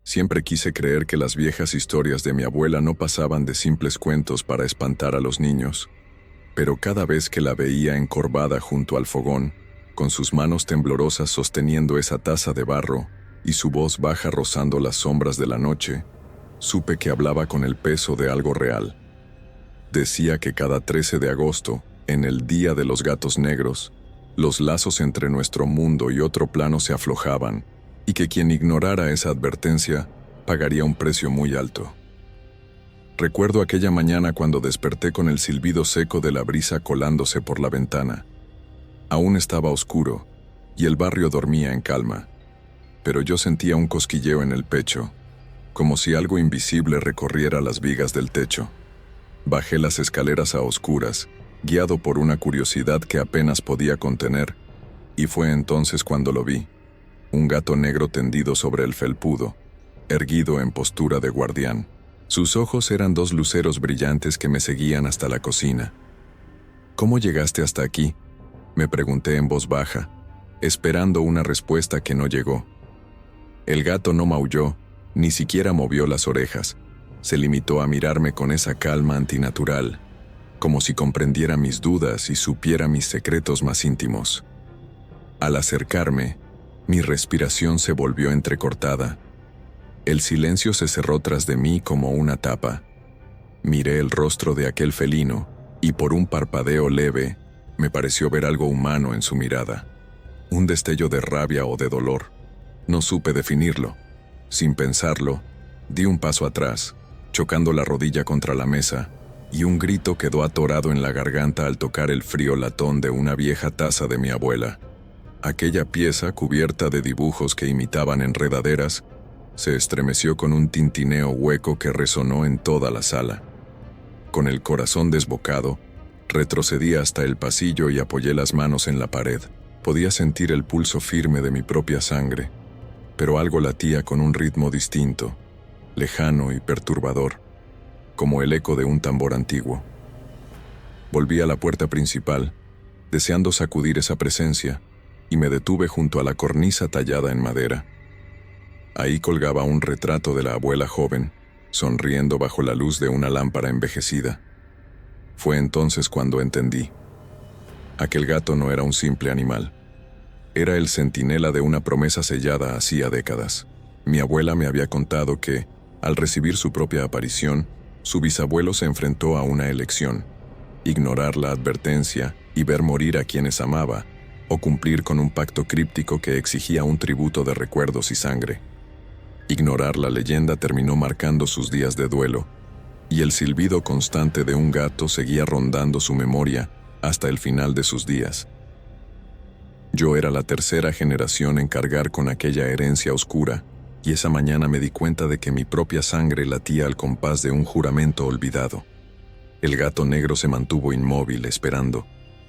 Siempre quise creer que las viejas historias de mi abuela no pasaban de simples cuentos para espantar a los niños, pero cada vez que la veía encorvada junto al fogón, con sus manos temblorosas sosteniendo esa taza de barro y su voz baja rozando las sombras de la noche, supe que hablaba con el peso de algo real. Decía que cada 13 de agosto, en el Día de los Gatos Negros, los lazos entre nuestro mundo y otro plano se aflojaban, y que quien ignorara esa advertencia pagaría un precio muy alto. Recuerdo aquella mañana cuando desperté con el silbido seco de la brisa colándose por la ventana. Aún estaba oscuro, y el barrio dormía en calma, pero yo sentía un cosquilleo en el pecho, como si algo invisible recorriera las vigas del techo. Bajé las escaleras a oscuras, guiado por una curiosidad que apenas podía contener, y fue entonces cuando lo vi. Un gato negro tendido sobre el felpudo, erguido en postura de guardián. Sus ojos eran dos luceros brillantes que me seguían hasta la cocina. ¿Cómo llegaste hasta aquí?, me pregunté en voz baja, esperando una respuesta que no llegó. El gato no maulló, ni siquiera movió las orejas. Se limitó a mirarme con esa calma antinatural, como si comprendiera mis dudas y supiera mis secretos más íntimos. Al acercarme, mi respiración se volvió entrecortada. El silencio se cerró tras de mí como una tapa. Miré el rostro de aquel felino, y por un parpadeo leve, me pareció ver algo humano en su mirada. Un destello de rabia o de dolor. No supe definirlo. Sin pensarlo, di un paso atrás, chocando la rodilla contra la mesa, y un grito quedó atorado en la garganta al tocar el frío latón de una vieja taza de mi abuela. Aquella pieza, cubierta de dibujos que imitaban enredaderas, se estremeció con un tintineo hueco que resonó en toda la sala. Con el corazón desbocado, retrocedí hasta el pasillo y apoyé las manos en la pared. Podía sentir el pulso firme de mi propia sangre, pero algo latía con un ritmo distinto, lejano y perturbador, como el eco de un tambor antiguo. Volví a la puerta principal, deseando sacudir esa presencia, y me detuve junto a la cornisa tallada en madera. Ahí colgaba un retrato de la abuela joven, sonriendo bajo la luz de una lámpara envejecida. Fue entonces cuando entendí. Aquel gato no era un simple animal. Era el centinela de una promesa sellada hacía décadas. Mi abuela me había contado que, al recibir su propia aparición, su bisabuelo se enfrentó a una elección: ignorar la advertencia y ver morir a quienes amaba, o cumplir con un pacto críptico que exigía un tributo de recuerdos y sangre. Ignorar la leyenda terminó marcando sus días de duelo, y el silbido constante de un gato seguía rondando su memoria hasta el final de sus días. Yo era la tercera generación en cargar con aquella herencia oscura, y esa mañana me di cuenta de que mi propia sangre latía al compás de un juramento olvidado. El gato negro se mantuvo inmóvil, esperando.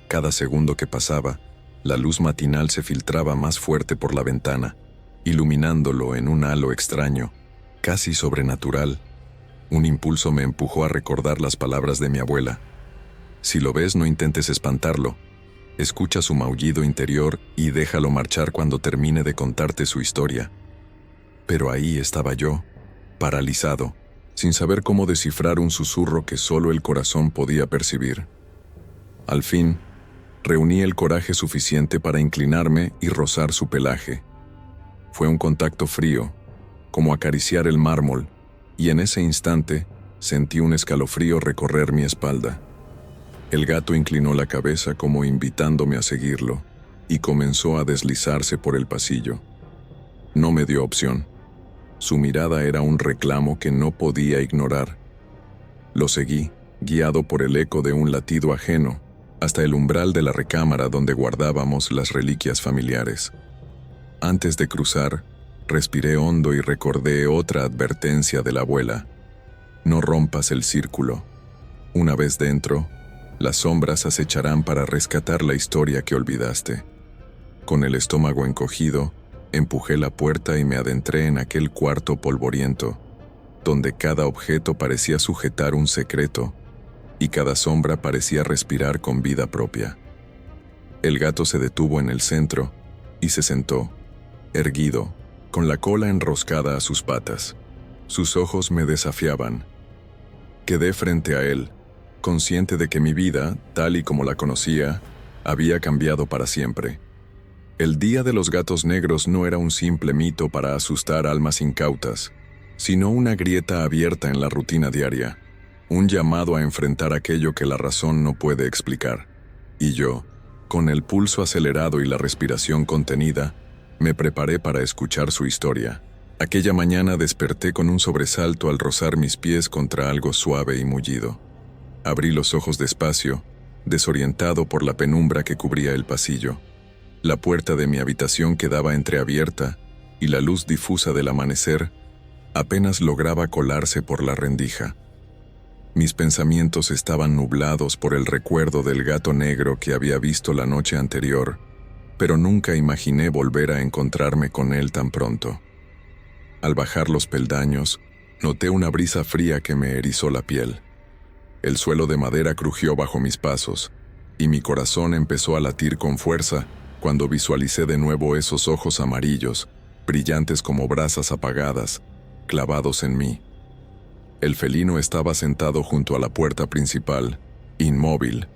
Cada segundo que pasaba, la luz matinal se filtraba más fuerte por la ventana, iluminándolo en un halo extraño, casi sobrenatural. Un impulso me empujó a recordar las palabras de mi abuela. Si lo ves, no intentes espantarlo. Escucha su maullido interior y déjalo marchar cuando termine de contarte su historia. Pero ahí estaba yo, paralizado, sin saber cómo descifrar un susurro que solo el corazón podía percibir. Al fin, reuní el coraje suficiente para inclinarme y rozar su pelaje. Fue un contacto frío, como acariciar el mármol, y en ese instante sentí un escalofrío recorrer mi espalda. El gato inclinó la cabeza como invitándome a seguirlo, y comenzó a deslizarse por el pasillo. No me dio opción. Su mirada era un reclamo que no podía ignorar. Lo seguí, guiado por el eco de un latido ajeno, hasta el umbral de la recámara donde guardábamos las reliquias familiares. Antes de cruzar, respiré hondo y recordé otra advertencia de la abuela: no rompas el círculo. Una vez dentro, las sombras acecharán para rescatar la historia que olvidaste. Con el estómago encogido, empujé la puerta y me adentré en aquel cuarto polvoriento, donde cada objeto parecía sujetar un secreto y cada sombra parecía respirar con vida propia. El gato se detuvo en el centro y se sentó, erguido, con la cola enroscada a sus patas. Sus ojos me desafiaban. Quedé frente a él, consciente de que mi vida, tal y como la conocía, había cambiado para siempre. El Día de los Gatos Negros no era un simple mito para asustar almas incautas, sino una grieta abierta en la rutina diaria, un llamado a enfrentar aquello que la razón no puede explicar. Y yo, con el pulso acelerado y la respiración contenida, me preparé para escuchar su historia. Aquella mañana desperté con un sobresalto al rozar mis pies contra algo suave y mullido. Abrí los ojos despacio, desorientado por la penumbra que cubría el pasillo. La puerta de mi habitación quedaba entreabierta y la luz difusa del amanecer apenas lograba colarse por la rendija. Mis pensamientos estaban nublados por el recuerdo del gato negro que había visto la noche anterior, pero nunca imaginé volver a encontrarme con él tan pronto. Al bajar los peldaños, noté una brisa fría que me erizó la piel. El suelo de madera crujió bajo mis pasos, y mi corazón empezó a latir con fuerza cuando visualicé de nuevo esos ojos amarillos, brillantes como brasas apagadas, clavados en mí. El felino estaba sentado junto a la puerta principal, inmóvil,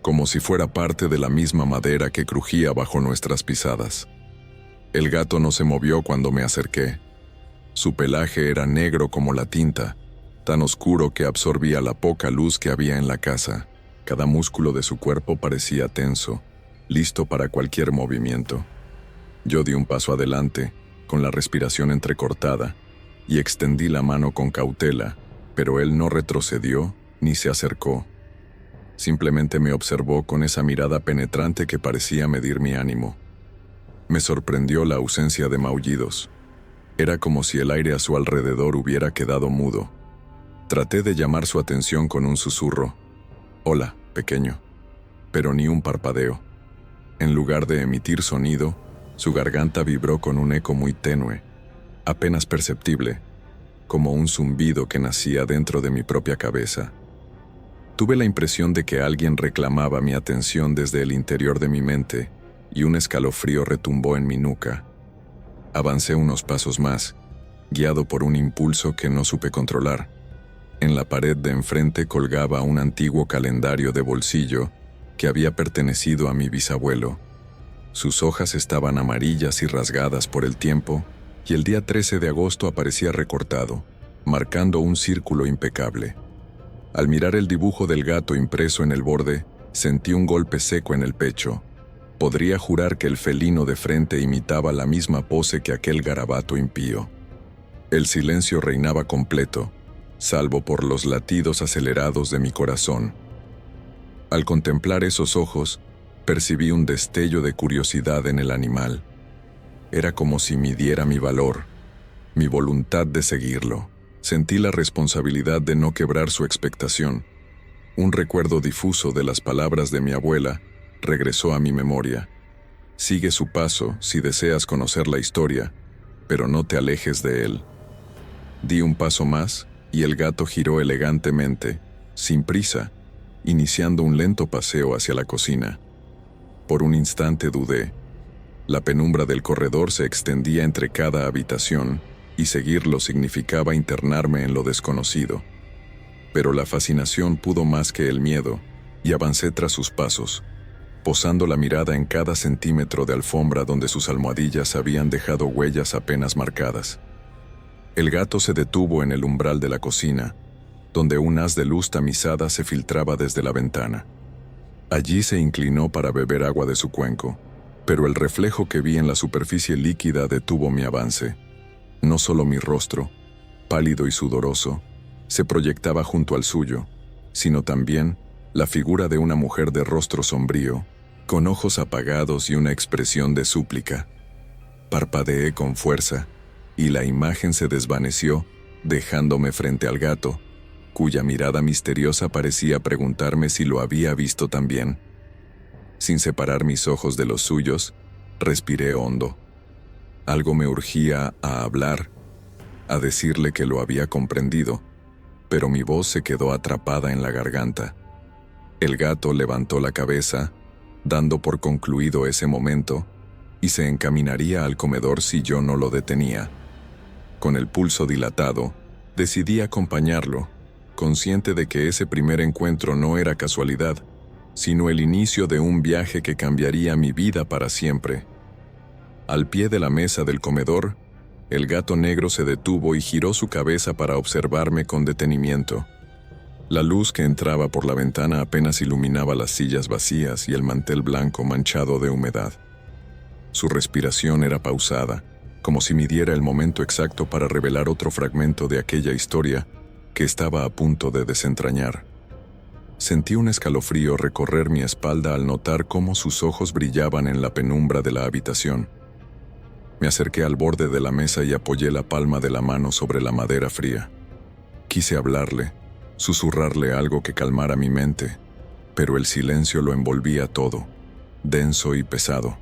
como si fuera parte de la misma madera que crujía bajo nuestras pisadas. El gato no se movió cuando me acerqué. Su pelaje era negro como la tinta, tan oscuro que absorbía la poca luz que había en la casa. Cada músculo de su cuerpo parecía tenso, listo para cualquier movimiento. Yo di un paso adelante, con la respiración entrecortada, y extendí la mano con cautela, pero él no retrocedió ni se acercó. Simplemente me observó con esa mirada penetrante que parecía medir mi ánimo. Me sorprendió la ausencia de maullidos. Era como si el aire a su alrededor hubiera quedado mudo. Traté de llamar su atención con un susurro. «Hola, pequeño», pero ni un parpadeo. En lugar de emitir sonido, su garganta vibró con un eco muy tenue, apenas perceptible, como un zumbido que nacía dentro de mi propia cabeza. Tuve la impresión de que alguien reclamaba mi atención desde el interior de mi mente, y un escalofrío retumbó en mi nuca. Avancé unos pasos más, guiado por un impulso que no supe controlar. En la pared de enfrente colgaba un antiguo calendario de bolsillo que había pertenecido a mi bisabuelo. Sus hojas estaban amarillas y rasgadas por el tiempo, y el día 13 de agosto aparecía recortado, marcando un círculo impecable. Al mirar el dibujo del gato impreso en el borde, sentí un golpe seco en el pecho. Podría jurar que el felino de frente imitaba la misma pose que aquel garabato impío. El silencio reinaba completo, salvo por los latidos acelerados de mi corazón. Al contemplar esos ojos, percibí un destello de curiosidad en el animal. Era como si midiera mi valor, mi voluntad de seguirlo. Sentí la responsabilidad de no quebrar su expectación. Un recuerdo difuso de las palabras de mi abuela regresó a mi memoria. Sigue su paso si deseas conocer la historia, pero no te alejes de él. Di un paso más y el gato giró elegantemente, sin prisa, iniciando un lento paseo hacia la cocina. Por un instante dudé. La penumbra del corredor se extendía entre cada habitación y seguirlo significaba internarme en lo desconocido. Pero la fascinación pudo más que el miedo y avancé tras sus pasos, posando la mirada en cada centímetro de alfombra donde sus almohadillas habían dejado huellas apenas marcadas. El gato se detuvo en el umbral de la cocina, donde un haz de luz tamizada se filtraba desde la ventana. Allí se inclinó para beber agua de su cuenco, pero el reflejo que vi en la superficie líquida detuvo mi avance. No solo mi rostro, pálido y sudoroso, se proyectaba junto al suyo, sino también la figura de una mujer de rostro sombrío, con ojos apagados y una expresión de súplica. Parpadeé con fuerza, y la imagen se desvaneció, dejándome frente al gato, cuya mirada misteriosa parecía preguntarme si lo había visto también. Sin separar mis ojos de los suyos, respiré hondo. Algo me urgía a hablar, a decirle que lo había comprendido, pero mi voz se quedó atrapada en la garganta. El gato levantó la cabeza, dando por concluido ese momento, y se encaminaría al comedor si yo no lo detenía. Con el pulso dilatado, decidí acompañarlo, consciente de que ese primer encuentro no era casualidad, sino el inicio de un viaje que cambiaría mi vida para siempre. Al pie de la mesa del comedor, el gato negro se detuvo y giró su cabeza para observarme con detenimiento. La luz que entraba por la ventana apenas iluminaba las sillas vacías y el mantel blanco manchado de humedad. Su respiración era pausada, como si midiera el momento exacto para revelar otro fragmento de aquella historia que estaba a punto de desentrañar. Sentí un escalofrío recorrer mi espalda al notar cómo sus ojos brillaban en la penumbra de la habitación. Me acerqué al borde de la mesa y apoyé la palma de la mano sobre la madera fría. Quise hablarle, susurrarle algo que calmara mi mente, pero el silencio lo envolvía todo, denso y pesado.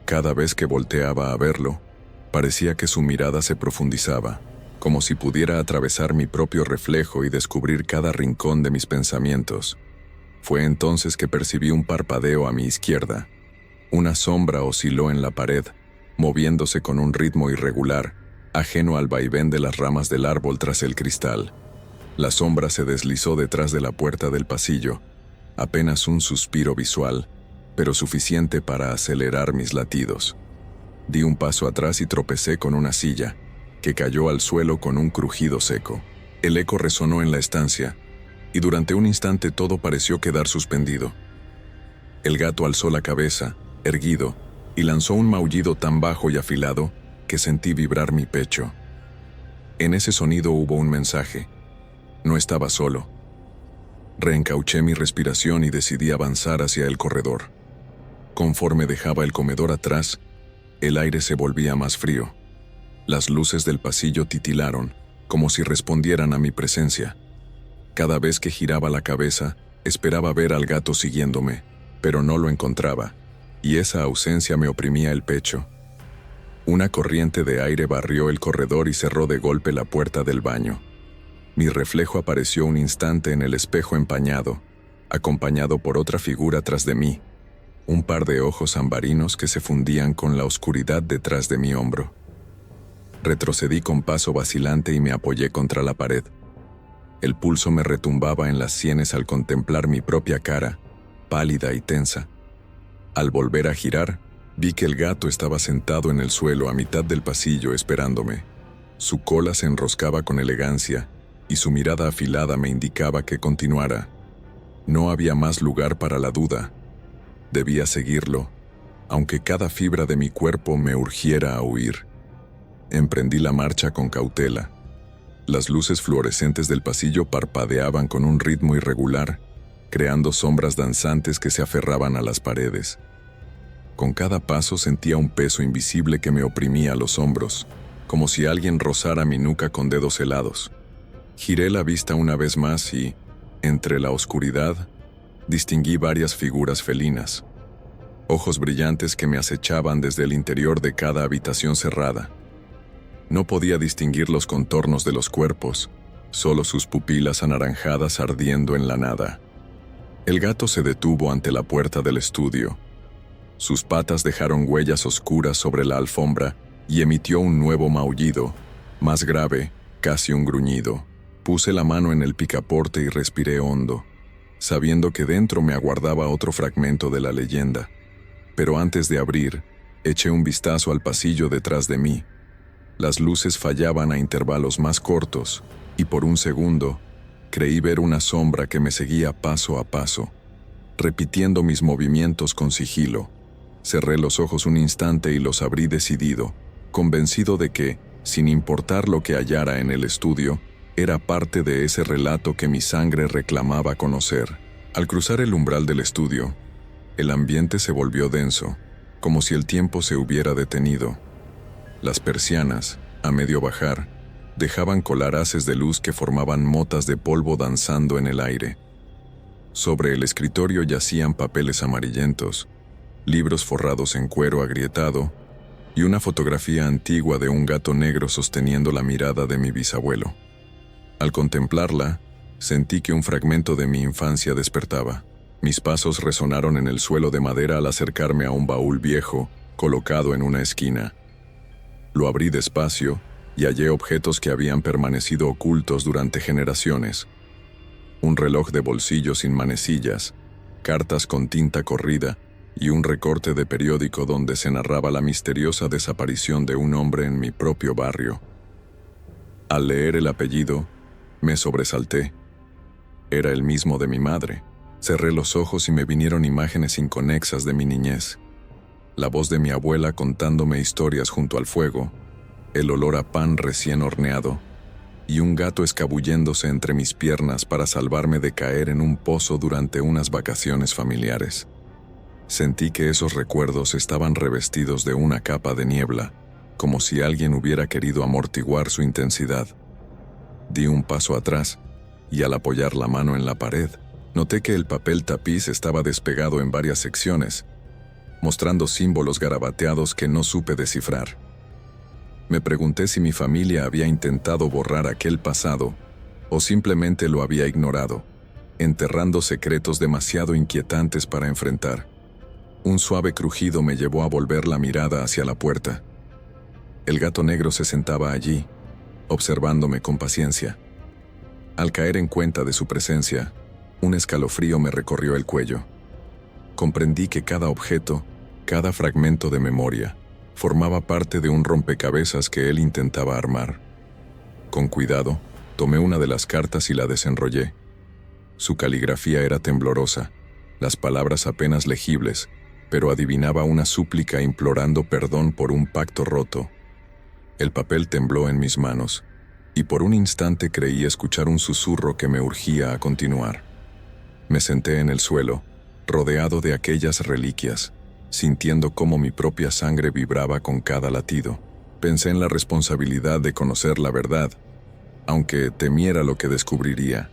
Cada vez que volteaba a verlo, parecía que su mirada se profundizaba, como si pudiera atravesar mi propio reflejo y descubrir cada rincón de mis pensamientos. Fue entonces que percibí un parpadeo a mi izquierda. Una sombra osciló en la pared, moviéndose con un ritmo irregular, ajeno al vaivén de las ramas del árbol tras el cristal. La sombra se deslizó detrás de la puerta del pasillo, apenas un suspiro visual, pero suficiente para acelerar mis latidos. Di un paso atrás y tropecé con una silla, que cayó al suelo con un crujido seco. El eco resonó en la estancia, y durante un instante todo pareció quedar suspendido. El gato alzó la cabeza, erguido, y lanzó un maullido tan bajo y afilado que sentí vibrar mi pecho. En ese sonido hubo un mensaje. No estaba solo. Reencauché mi respiración y decidí avanzar hacia el corredor. Conforme dejaba el comedor atrás, el aire se volvía más frío. Las luces del pasillo titilaron, como si respondieran a mi presencia. Cada vez que giraba la cabeza, esperaba ver al gato siguiéndome, pero no lo encontraba, y esa ausencia me oprimía el pecho. Una corriente de aire barrió el corredor y cerró de golpe la puerta del baño. Mi reflejo apareció un instante en el espejo empañado, acompañado por otra figura tras de mí, un par de ojos ambarinos que se fundían con la oscuridad detrás de mi hombro. Retrocedí con paso vacilante y me apoyé contra la pared. El pulso me retumbaba en las sienes al contemplar mi propia cara, pálida y tensa. Al volver a girar, vi que el gato estaba sentado en el suelo a mitad del pasillo esperándome. Su cola se enroscaba con elegancia, y su mirada afilada me indicaba que continuara. No había más lugar para la duda. Debía seguirlo, aunque cada fibra de mi cuerpo me urgiera a huir. Emprendí la marcha con cautela. Las luces fluorescentes del pasillo parpadeaban con un ritmo irregular, creando sombras danzantes que se aferraban a las paredes. Con cada paso sentía un peso invisible que me oprimía los hombros, como si alguien rozara mi nuca con dedos helados. Giré la vista una vez más y, entre la oscuridad, distinguí varias figuras felinas, ojos brillantes que me acechaban desde el interior de cada habitación cerrada. No podía distinguir los contornos de los cuerpos, solo sus pupilas anaranjadas ardiendo en la nada. El gato se detuvo ante la puerta del estudio. Sus patas dejaron huellas oscuras sobre la alfombra y emitió un nuevo maullido, más grave, casi un gruñido. Puse la mano en el picaporte y respiré hondo, sabiendo que dentro me aguardaba otro fragmento de la leyenda. Pero antes de abrir, eché un vistazo al pasillo detrás de mí. Las luces fallaban a intervalos más cortos, y por un segundo, creí ver una sombra que me seguía paso a paso, repitiendo mis movimientos con sigilo. Cerré los ojos un instante y los abrí decidido, convencido de que, sin importar lo que hallara en el estudio, era parte de ese relato que mi sangre reclamaba conocer. Al cruzar el umbral del estudio, el ambiente se volvió denso, como si el tiempo se hubiera detenido. Las persianas, a medio bajar, dejaban colar haces de luz que formaban motas de polvo danzando en el aire. Sobre el escritorio yacían papeles amarillentos, libros forrados en cuero agrietado y una fotografía antigua de un gato negro sosteniendo la mirada de mi bisabuelo. Al contemplarla, sentí que un fragmento de mi infancia despertaba. Mis pasos resonaron en el suelo de madera al acercarme a un baúl viejo, colocado en una esquina. Lo abrí despacio y hallé objetos que habían permanecido ocultos durante generaciones. Un reloj de bolsillo sin manecillas, cartas con tinta corrida y un recorte de periódico donde se narraba la misteriosa desaparición de un hombre en mi propio barrio. Al leer el apellido, me sobresalté. Era el mismo de mi madre. Cerré los ojos y me vinieron imágenes inconexas de mi niñez. La voz de mi abuela contándome historias junto al fuego, el olor a pan recién horneado, y un gato escabulléndose entre mis piernas para salvarme de caer en un pozo durante unas vacaciones familiares. Sentí que esos recuerdos estaban revestidos de una capa de niebla, como si alguien hubiera querido amortiguar su intensidad. Di un paso atrás, y al apoyar la mano en la pared, noté que el papel tapiz estaba despegado en varias secciones, mostrando símbolos garabateados que no supe descifrar. Me pregunté si mi familia había intentado borrar aquel pasado, o simplemente lo había ignorado, enterrando secretos demasiado inquietantes para enfrentar. Un suave crujido me llevó a volver la mirada hacia la puerta. El gato negro se sentaba allí, observándome con paciencia. Al caer en cuenta de su presencia, un escalofrío me recorrió el cuello. Comprendí que cada objeto, cada fragmento de memoria, formaba parte de un rompecabezas que él intentaba armar. Con cuidado, tomé una de las cartas y la desenrollé. Su caligrafía era temblorosa, las palabras apenas legibles, pero adivinaba una súplica implorando perdón por un pacto roto. El papel tembló en mis manos, y por un instante creí escuchar un susurro que me urgía a continuar. Me senté en el suelo, rodeado de aquellas reliquias, sintiendo cómo mi propia sangre vibraba con cada latido. Pensé en la responsabilidad de conocer la verdad, aunque temiera lo que descubriría.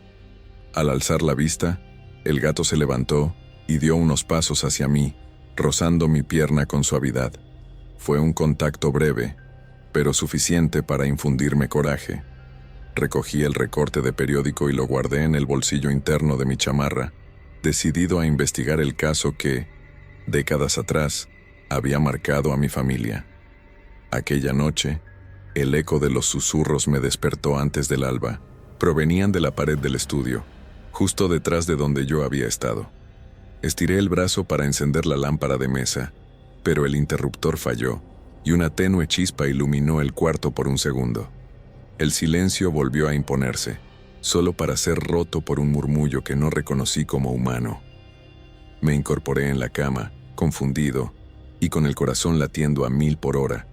Al alzar la vista, el gato se levantó y dio unos pasos hacia mí, rozando mi pierna con suavidad. Fue un contacto breve, pero suficiente para infundirme coraje. Recogí el recorte de periódico y lo guardé en el bolsillo interno de mi chamarra, decidido a investigar el caso que, décadas atrás, había marcado a mi familia. Aquella noche, el eco de los susurros me despertó antes del alba. Provenían de la pared del estudio, justo detrás de donde yo había estado. Estiré el brazo para encender la lámpara de mesa, pero el interruptor falló, y una tenue chispa iluminó el cuarto por un segundo. El silencio volvió a imponerse, solo para ser roto por un murmullo que no reconocí como humano. Me incorporé en la cama, confundido, y con el corazón latiendo a 1000 por hora.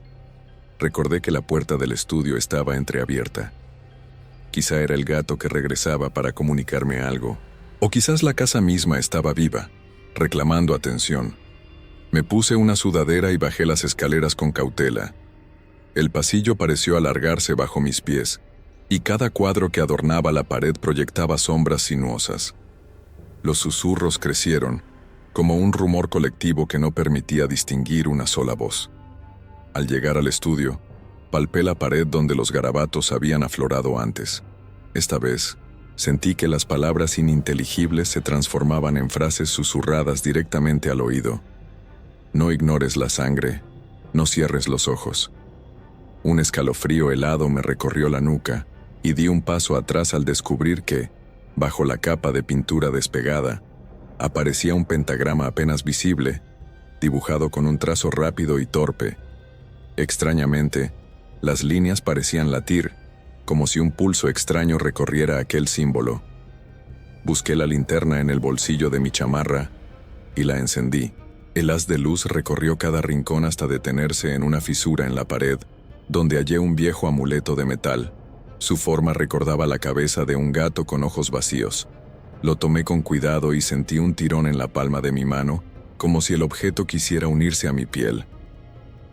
Recordé que la puerta del estudio estaba entreabierta. Quizá era el gato que regresaba para comunicarme algo, o quizás la casa misma estaba viva, reclamando atención. Me puse una sudadera y bajé las escaleras con cautela. El pasillo pareció alargarse bajo mis pies, y cada cuadro que adornaba la pared proyectaba sombras sinuosas. Los susurros crecieron, como un rumor colectivo que no permitía distinguir una sola voz. Al llegar al estudio, palpé la pared donde los garabatos habían aflorado antes. Esta vez, sentí que las palabras ininteligibles se transformaban en frases susurradas directamente al oído. No ignores la sangre, no cierres los ojos. Un escalofrío helado me recorrió la nuca y di un paso atrás al descubrir que, bajo la capa de pintura despegada, aparecía un pentagrama apenas visible, dibujado con un trazo rápido y torpe. Extrañamente, las líneas parecían latir, como si un pulso extraño recorriera aquel símbolo. Busqué la linterna en el bolsillo de mi chamarra y la encendí. El haz de luz recorrió cada rincón hasta detenerse en una fisura en la pared, donde hallé un viejo amuleto de metal. Su forma recordaba la cabeza de un gato con ojos vacíos. Lo tomé con cuidado y sentí un tirón en la palma de mi mano, como si el objeto quisiera unirse a mi piel.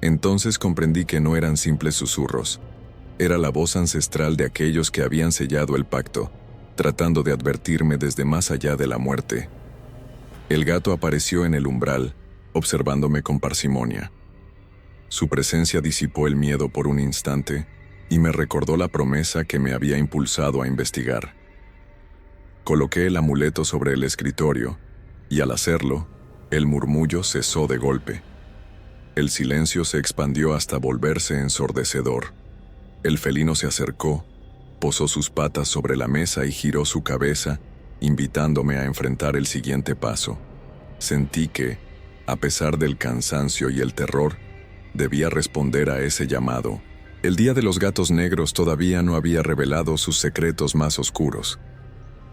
Entonces comprendí que no eran simples susurros. Era la voz ancestral de aquellos que habían sellado el pacto, tratando de advertirme desde más allá de la muerte. El gato apareció en el umbral, observándome con parsimonia. Su presencia disipó el miedo por un instante y me recordó la promesa que me había impulsado a investigar. Coloqué el amuleto sobre el escritorio y al hacerlo, el murmullo cesó de golpe. El silencio se expandió hasta volverse ensordecedor. El felino se acercó, posó sus patas sobre la mesa y giró su cabeza, invitándome a enfrentar el siguiente paso. Sentí que, a pesar del cansancio y el terror, debía responder a ese llamado. El día de los gatos negros todavía no había revelado sus secretos más oscuros.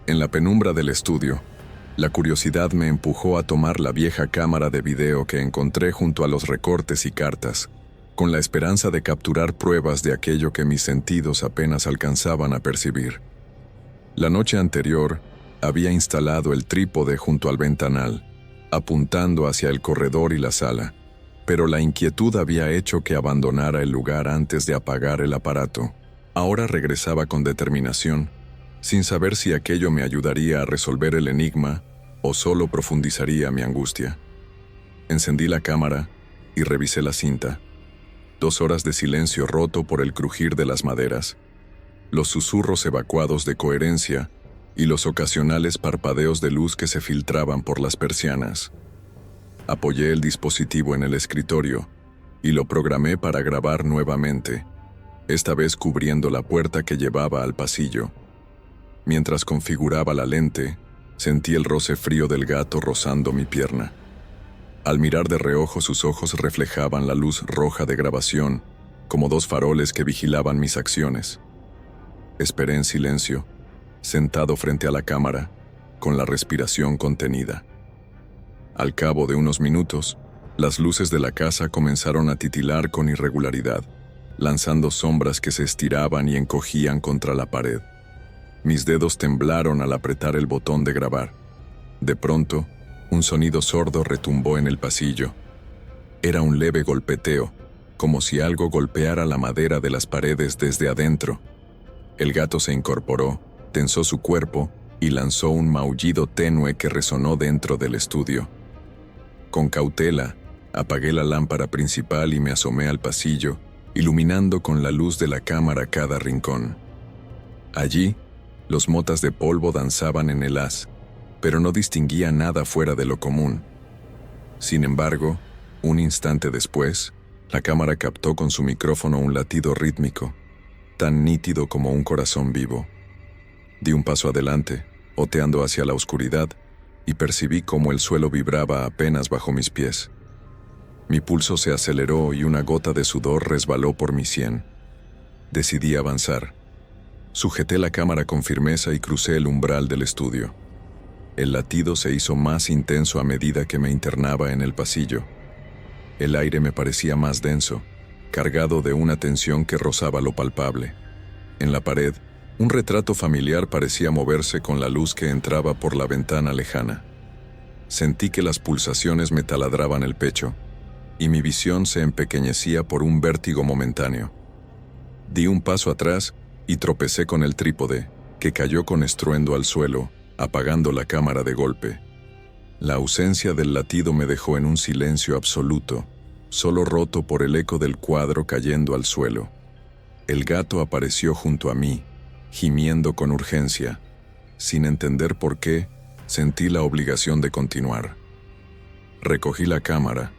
En la penumbra del estudio, la curiosidad me empujó a tomar la vieja cámara de video que encontré junto a los recortes y cartas, con la esperanza de capturar pruebas de aquello que mis sentidos apenas alcanzaban a percibir. La noche anterior, había instalado el trípode junto al ventanal, apuntando hacia el corredor y la sala, pero la inquietud había hecho que abandonara el lugar antes de apagar el aparato. Ahora regresaba con determinación, sin saber si aquello me ayudaría a resolver el enigma o solo profundizaría mi angustia. Encendí la cámara y revisé la cinta. 2 horas de silencio roto por el crujir de las maderas, los susurros evacuados de coherencia y los ocasionales parpadeos de luz que se filtraban por las persianas. Apoyé el dispositivo en el escritorio y lo programé para grabar nuevamente, esta vez cubriendo la puerta que llevaba al pasillo. Mientras configuraba la lente, sentí el roce frío del gato rozando mi pierna. Al mirar de reojo, sus ojos reflejaban la luz roja de grabación, como 2 faroles que vigilaban mis acciones. Esperé en silencio, sentado frente a la cámara, con la respiración contenida. Al cabo de unos minutos, las luces de la casa comenzaron a titilar con irregularidad, lanzando sombras que se estiraban y encogían contra la pared. Mis dedos temblaron al apretar el botón de grabar. De pronto, un sonido sordo retumbó en el pasillo. Era un leve golpeteo, como si algo golpeara la madera de las paredes desde adentro. El gato se incorporó, tensó su cuerpo y lanzó un maullido tenue que resonó dentro del estudio. Con cautela, apagué la lámpara principal y me asomé al pasillo, iluminando con la luz de la cámara cada rincón. Allí, los motas de polvo danzaban en el haz, pero no distinguía nada fuera de lo común. Sin embargo, un instante después, la cámara captó con su micrófono un latido rítmico, tan nítido como un corazón vivo. Di un paso adelante, oteando hacia la oscuridad, y percibí cómo el suelo vibraba apenas bajo mis pies. Mi pulso se aceleró y una gota de sudor resbaló por mi sien. Decidí avanzar. Sujeté la cámara con firmeza y crucé el umbral del estudio. El latido se hizo más intenso a medida que me internaba en el pasillo. El aire me parecía más denso, cargado de una tensión que rozaba lo palpable. En la pared, un retrato familiar parecía moverse con la luz que entraba por la ventana lejana. Sentí que las pulsaciones me taladraban el pecho, y mi visión se empequeñecía por un vértigo momentáneo. Di un paso atrás y tropecé con el trípode, que cayó con estruendo al suelo, apagando la cámara de golpe. La ausencia del latido me dejó en un silencio absoluto, solo roto por el eco del cuadro cayendo al suelo. El gato apareció junto a mí, gimiendo con urgencia. Sin entender por qué, sentí la obligación de continuar. Recogí la cámara,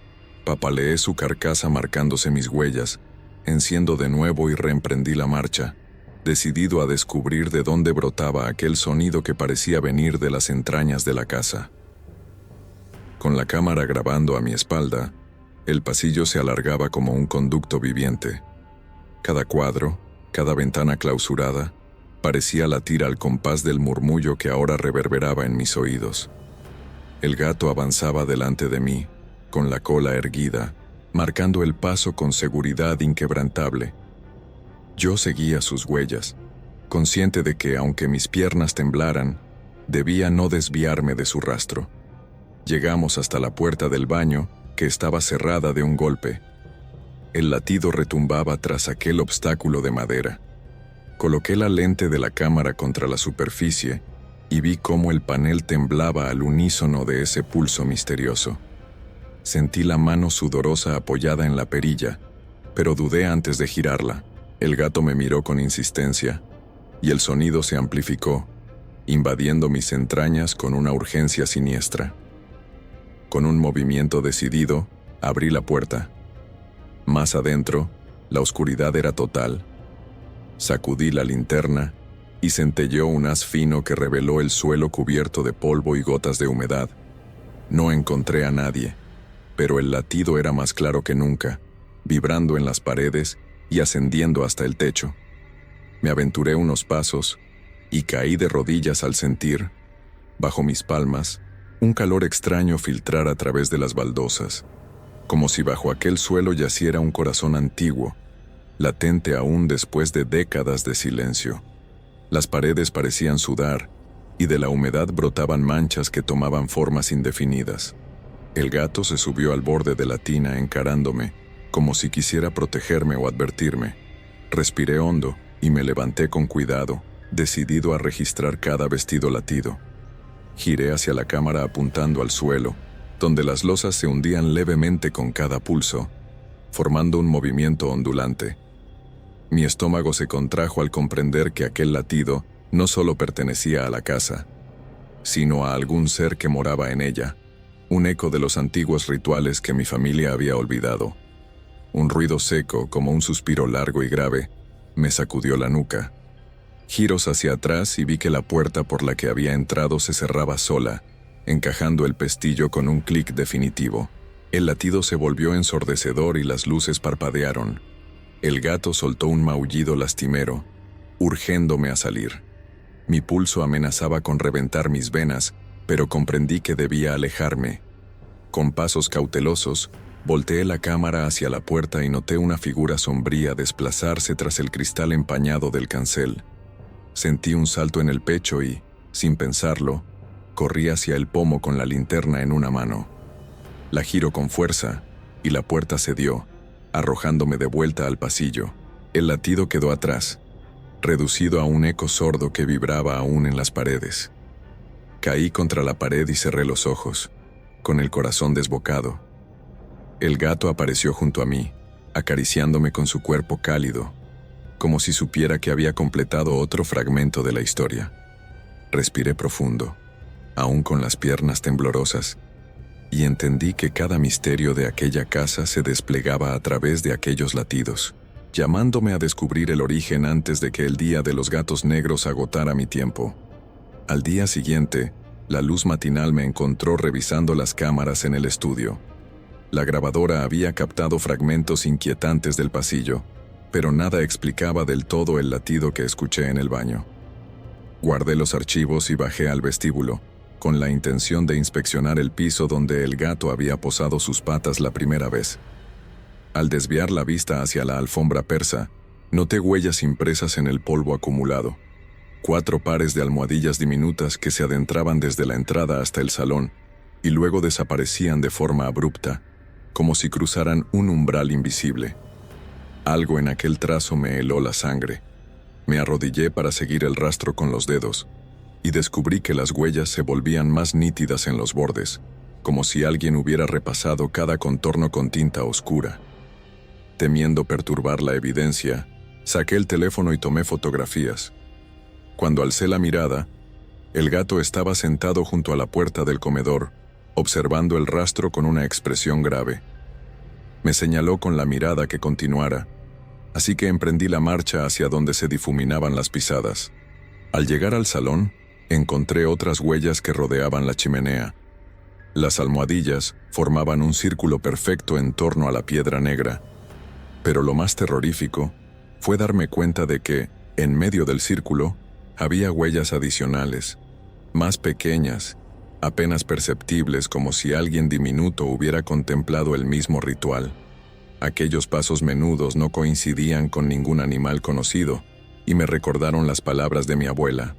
papaleé su carcasa marcándose mis huellas, enciendo de nuevo y reemprendí la marcha, decidido a descubrir de dónde brotaba aquel sonido que parecía venir de las entrañas de la casa. Con la cámara grabando a mi espalda, el pasillo se alargaba como un conducto viviente. Cada cuadro, cada ventana clausurada, parecía latir al compás del murmullo que ahora reverberaba en mis oídos. El gato avanzaba delante de mí, con la cola erguida, marcando el paso con seguridad inquebrantable. Yo seguía sus huellas, consciente de que, aunque mis piernas temblaran, debía no desviarme de su rastro. Llegamos hasta la puerta del baño, que estaba cerrada de un golpe. El latido retumbaba tras aquel obstáculo de madera. Coloqué la lente de la cámara contra la superficie y vi cómo el panel temblaba al unísono de ese pulso misterioso. Sentí la mano sudorosa apoyada en la perilla, pero dudé antes de girarla. El gato me miró con insistencia, y el sonido se amplificó, invadiendo mis entrañas con una urgencia siniestra. Con un movimiento decidido, abrí la puerta, Más adentro, la oscuridad era total. Sacudí la linterna y centelleó un haz fino que reveló el suelo cubierto de polvo y gotas de humedad. No encontré a nadie, pero el latido era más claro que nunca, vibrando en las paredes y ascendiendo hasta el techo. Me aventuré unos pasos y caí de rodillas al sentir, bajo mis palmas, un calor extraño filtrar a través de las baldosas, como si bajo aquel suelo yaciera un corazón antiguo, latente aún después de décadas de silencio. Las paredes parecían sudar, y de la humedad brotaban manchas que tomaban formas indefinidas. El gato se subió al borde de la tina encarándome, como si quisiera protegerme o advertirme. Respiré hondo y me levanté con cuidado, decidido a registrar cada vestido latido. Giré hacia la cámara apuntando al suelo, donde las losas se hundían levemente con cada pulso, formando un movimiento ondulante. Mi estómago se contrajo al comprender que aquel latido no solo pertenecía a la casa, sino a algún ser que moraba en ella, un eco de los antiguos rituales que mi familia había olvidado. Un ruido seco, como un suspiro largo y grave, me sacudió la nuca. Giros hacia atrás y vi que la puerta por la que había entrado se cerraba sola, encajando el pestillo con un clic definitivo. El latido se volvió ensordecedor y las luces parpadearon. El gato soltó un maullido lastimero, urgiéndome a salir. Mi pulso amenazaba con reventar mis venas, pero comprendí que debía alejarme. Con pasos cautelosos, volteé la cámara hacia la puerta y noté una figura sombría desplazarse tras el cristal empañado del cancel. Sentí un salto en el pecho y, sin pensarlo, corrí hacia el pomo con la linterna en una mano. La giro con fuerza, y la puerta cedió, arrojándome de vuelta al pasillo. El latido quedó atrás, reducido a un eco sordo que vibraba aún en las paredes. Caí contra la pared y cerré los ojos, con el corazón desbocado. El gato apareció junto a mí, acariciándome con su cuerpo cálido, como si supiera que había completado otro fragmento de la historia. Respiré profundo, aún con las piernas temblorosas, y entendí que cada misterio de aquella casa se desplegaba a través de aquellos latidos, llamándome a descubrir el origen antes de que el día de los gatos negros agotara mi tiempo. Al día siguiente, la luz matinal me encontró revisando las cámaras en el estudio. La grabadora había captado fragmentos inquietantes del pasillo, pero nada explicaba del todo el latido que escuché en el baño. Guardé los archivos y bajé al vestíbulo, con la intención de inspeccionar el piso donde el gato había posado sus patas la primera vez. Al desviar la vista hacia la alfombra persa, noté huellas impresas en el polvo acumulado. 4 pares de almohadillas diminutas que se adentraban desde la entrada hasta el salón y luego desaparecían de forma abrupta, como si cruzaran un umbral invisible. Algo en aquel trazo me heló la sangre. Me arrodillé para seguir el rastro con los dedos, y descubrí que las huellas se volvían más nítidas en los bordes, como si alguien hubiera repasado cada contorno con tinta oscura. Temiendo perturbar la evidencia, saqué el teléfono y tomé fotografías. Cuando alcé la mirada, el gato estaba sentado junto a la puerta del comedor, observando el rastro con una expresión grave. Me señaló con la mirada que continuara, así que emprendí la marcha hacia donde se difuminaban las pisadas. Al llegar al salón, encontré otras huellas que rodeaban la chimenea. Las almohadillas formaban un círculo perfecto en torno a la piedra negra, pero lo más terrorífico fue darme cuenta de que, en medio del círculo, había huellas adicionales, más pequeñas, apenas perceptibles, como si alguien diminuto hubiera contemplado el mismo ritual. Aquellos pasos menudos no coincidían con ningún animal conocido, y me recordaron las palabras de mi abuela.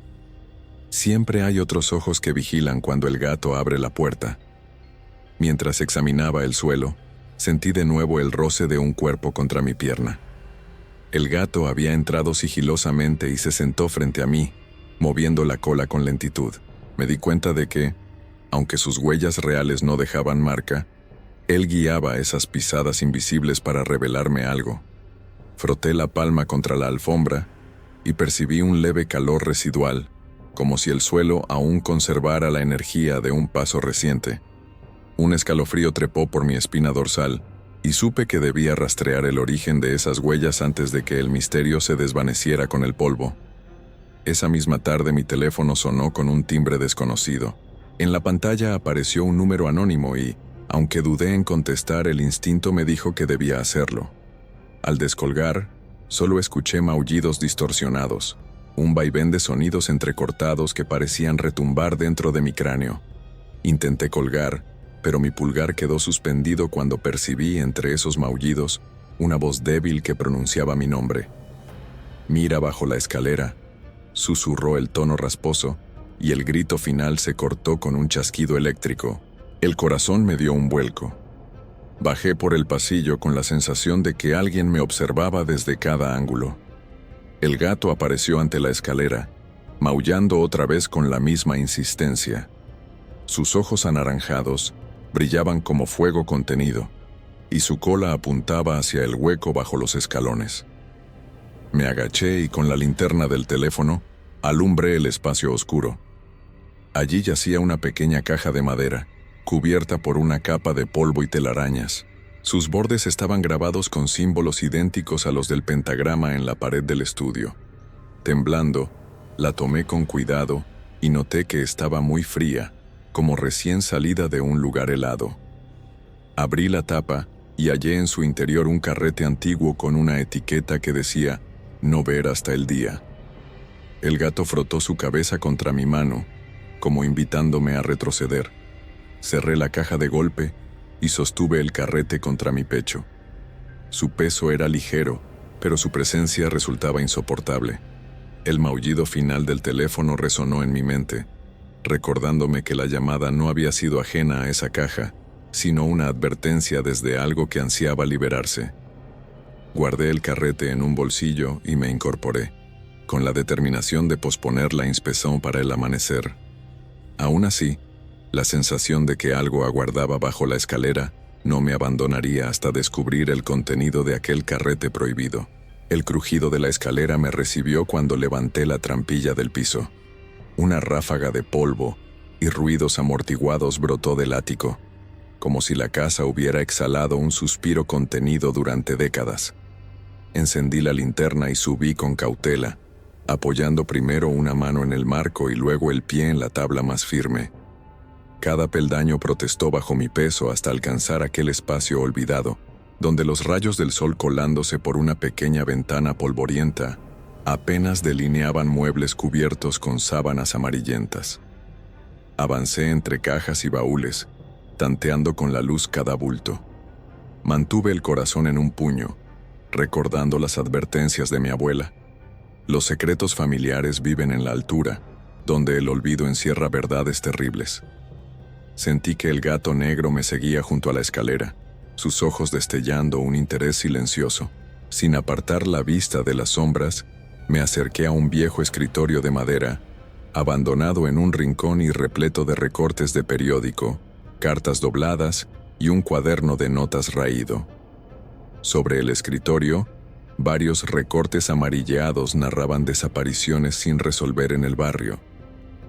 Siempre hay otros ojos que vigilan cuando el gato abre la puerta. Mientras examinaba el suelo, sentí de nuevo el roce de un cuerpo contra mi pierna. El gato había entrado sigilosamente y se sentó frente a mí, moviendo la cola con lentitud. Me di cuenta de que, aunque sus huellas reales no dejaban marca, él guiaba esas pisadas invisibles para revelarme algo. Froté la palma contra la alfombra y percibí un leve calor residual, como si el suelo aún conservara la energía de un paso reciente. Un escalofrío trepó por mi espina dorsal y supe que debía rastrear el origen de esas huellas antes de que el misterio se desvaneciera con el polvo. Esa misma tarde mi teléfono sonó con un timbre desconocido. En la pantalla apareció un número anónimo y, aunque dudé en contestar, el instinto me dijo que debía hacerlo. Al descolgar, solo escuché maullidos distorsionados, un vaivén de sonidos entrecortados que parecían retumbar dentro de mi cráneo. Intenté colgar, pero mi pulgar quedó suspendido cuando percibí entre esos maullidos una voz débil que pronunciaba mi nombre. «Mira bajo la escalera», susurró el tono rasposo, y el grito final se cortó con un chasquido eléctrico. El corazón me dio un vuelco. Bajé por el pasillo con la sensación de que alguien me observaba desde cada ángulo. El gato apareció ante la escalera, maullando otra vez con la misma insistencia. Sus ojos anaranjados brillaban como fuego contenido, y su cola apuntaba hacia el hueco bajo los escalones. Me agaché y con la linterna del teléfono alumbré el espacio oscuro. Allí yacía una pequeña caja de madera, cubierta por una capa de polvo y telarañas. Sus bordes estaban grabados con símbolos idénticos a los del pentagrama en la pared del estudio. Temblando, la tomé con cuidado y noté que estaba muy fría, como recién salida de un lugar helado. Abrí la tapa y hallé en su interior un carrete antiguo con una etiqueta que decía «No ver hasta el día». El gato frotó su cabeza contra mi mano, como invitándome a retroceder. Cerré la caja de golpe y sostuve el carrete contra mi pecho. Su peso era ligero, pero su presencia resultaba insoportable. El maullido final del teléfono resonó en mi mente, recordándome que la llamada no había sido ajena a esa caja, sino una advertencia desde algo que ansiaba liberarse. Guardé el carrete en un bolsillo y me incorporé, con la determinación de posponer la inspección para el amanecer. Aún así, la sensación de que algo aguardaba bajo la escalera no me abandonaría hasta descubrir el contenido de aquel carrete prohibido. El crujido de la escalera me recibió cuando levanté la trampilla del piso. Una ráfaga de polvo y ruidos amortiguados brotó del ático, como si la casa hubiera exhalado un suspiro contenido durante décadas. Encendí la linterna y subí con cautela, apoyando primero una mano en el marco y luego el pie en la tabla más firme. Cada peldaño protestó bajo mi peso hasta alcanzar aquel espacio olvidado, donde los rayos del sol colándose por una pequeña ventana polvorienta apenas delineaban muebles cubiertos con sábanas amarillentas. Avancé entre cajas y baúles, tanteando con la luz cada bulto. Mantuve el corazón en un puño, recordando las advertencias de mi abuela. Los secretos familiares viven en la altura, donde el olvido encierra verdades terribles. Sentí que el gato negro me seguía junto a la escalera, sus ojos destellando un interés silencioso. Sin apartar la vista de las sombras, me acerqué a un viejo escritorio de madera, abandonado en un rincón y repleto de recortes de periódico, cartas dobladas y un cuaderno de notas raído. Sobre el escritorio, varios recortes amarilleados narraban desapariciones sin resolver en el barrio.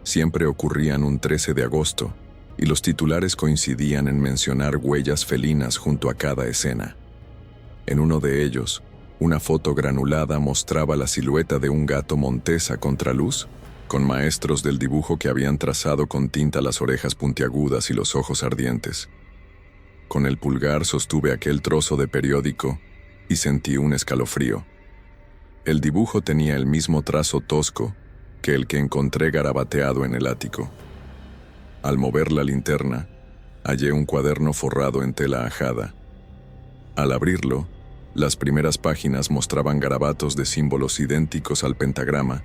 Siempre ocurrían un 13 de agosto, y los titulares coincidían en mencionar huellas felinas junto a cada escena. En uno de ellos, una foto granulada mostraba la silueta de un gato montés a contraluz, con maestros del dibujo que habían trazado con tinta las orejas puntiagudas y los ojos ardientes. Con el pulgar sostuve aquel trozo de periódico y sentí un escalofrío. El dibujo tenía el mismo trazo tosco que el que encontré garabateado en el ático. Al mover la linterna, hallé un cuaderno forrado en tela ajada. Al abrirlo, las primeras páginas mostraban garabatos de símbolos idénticos al pentagrama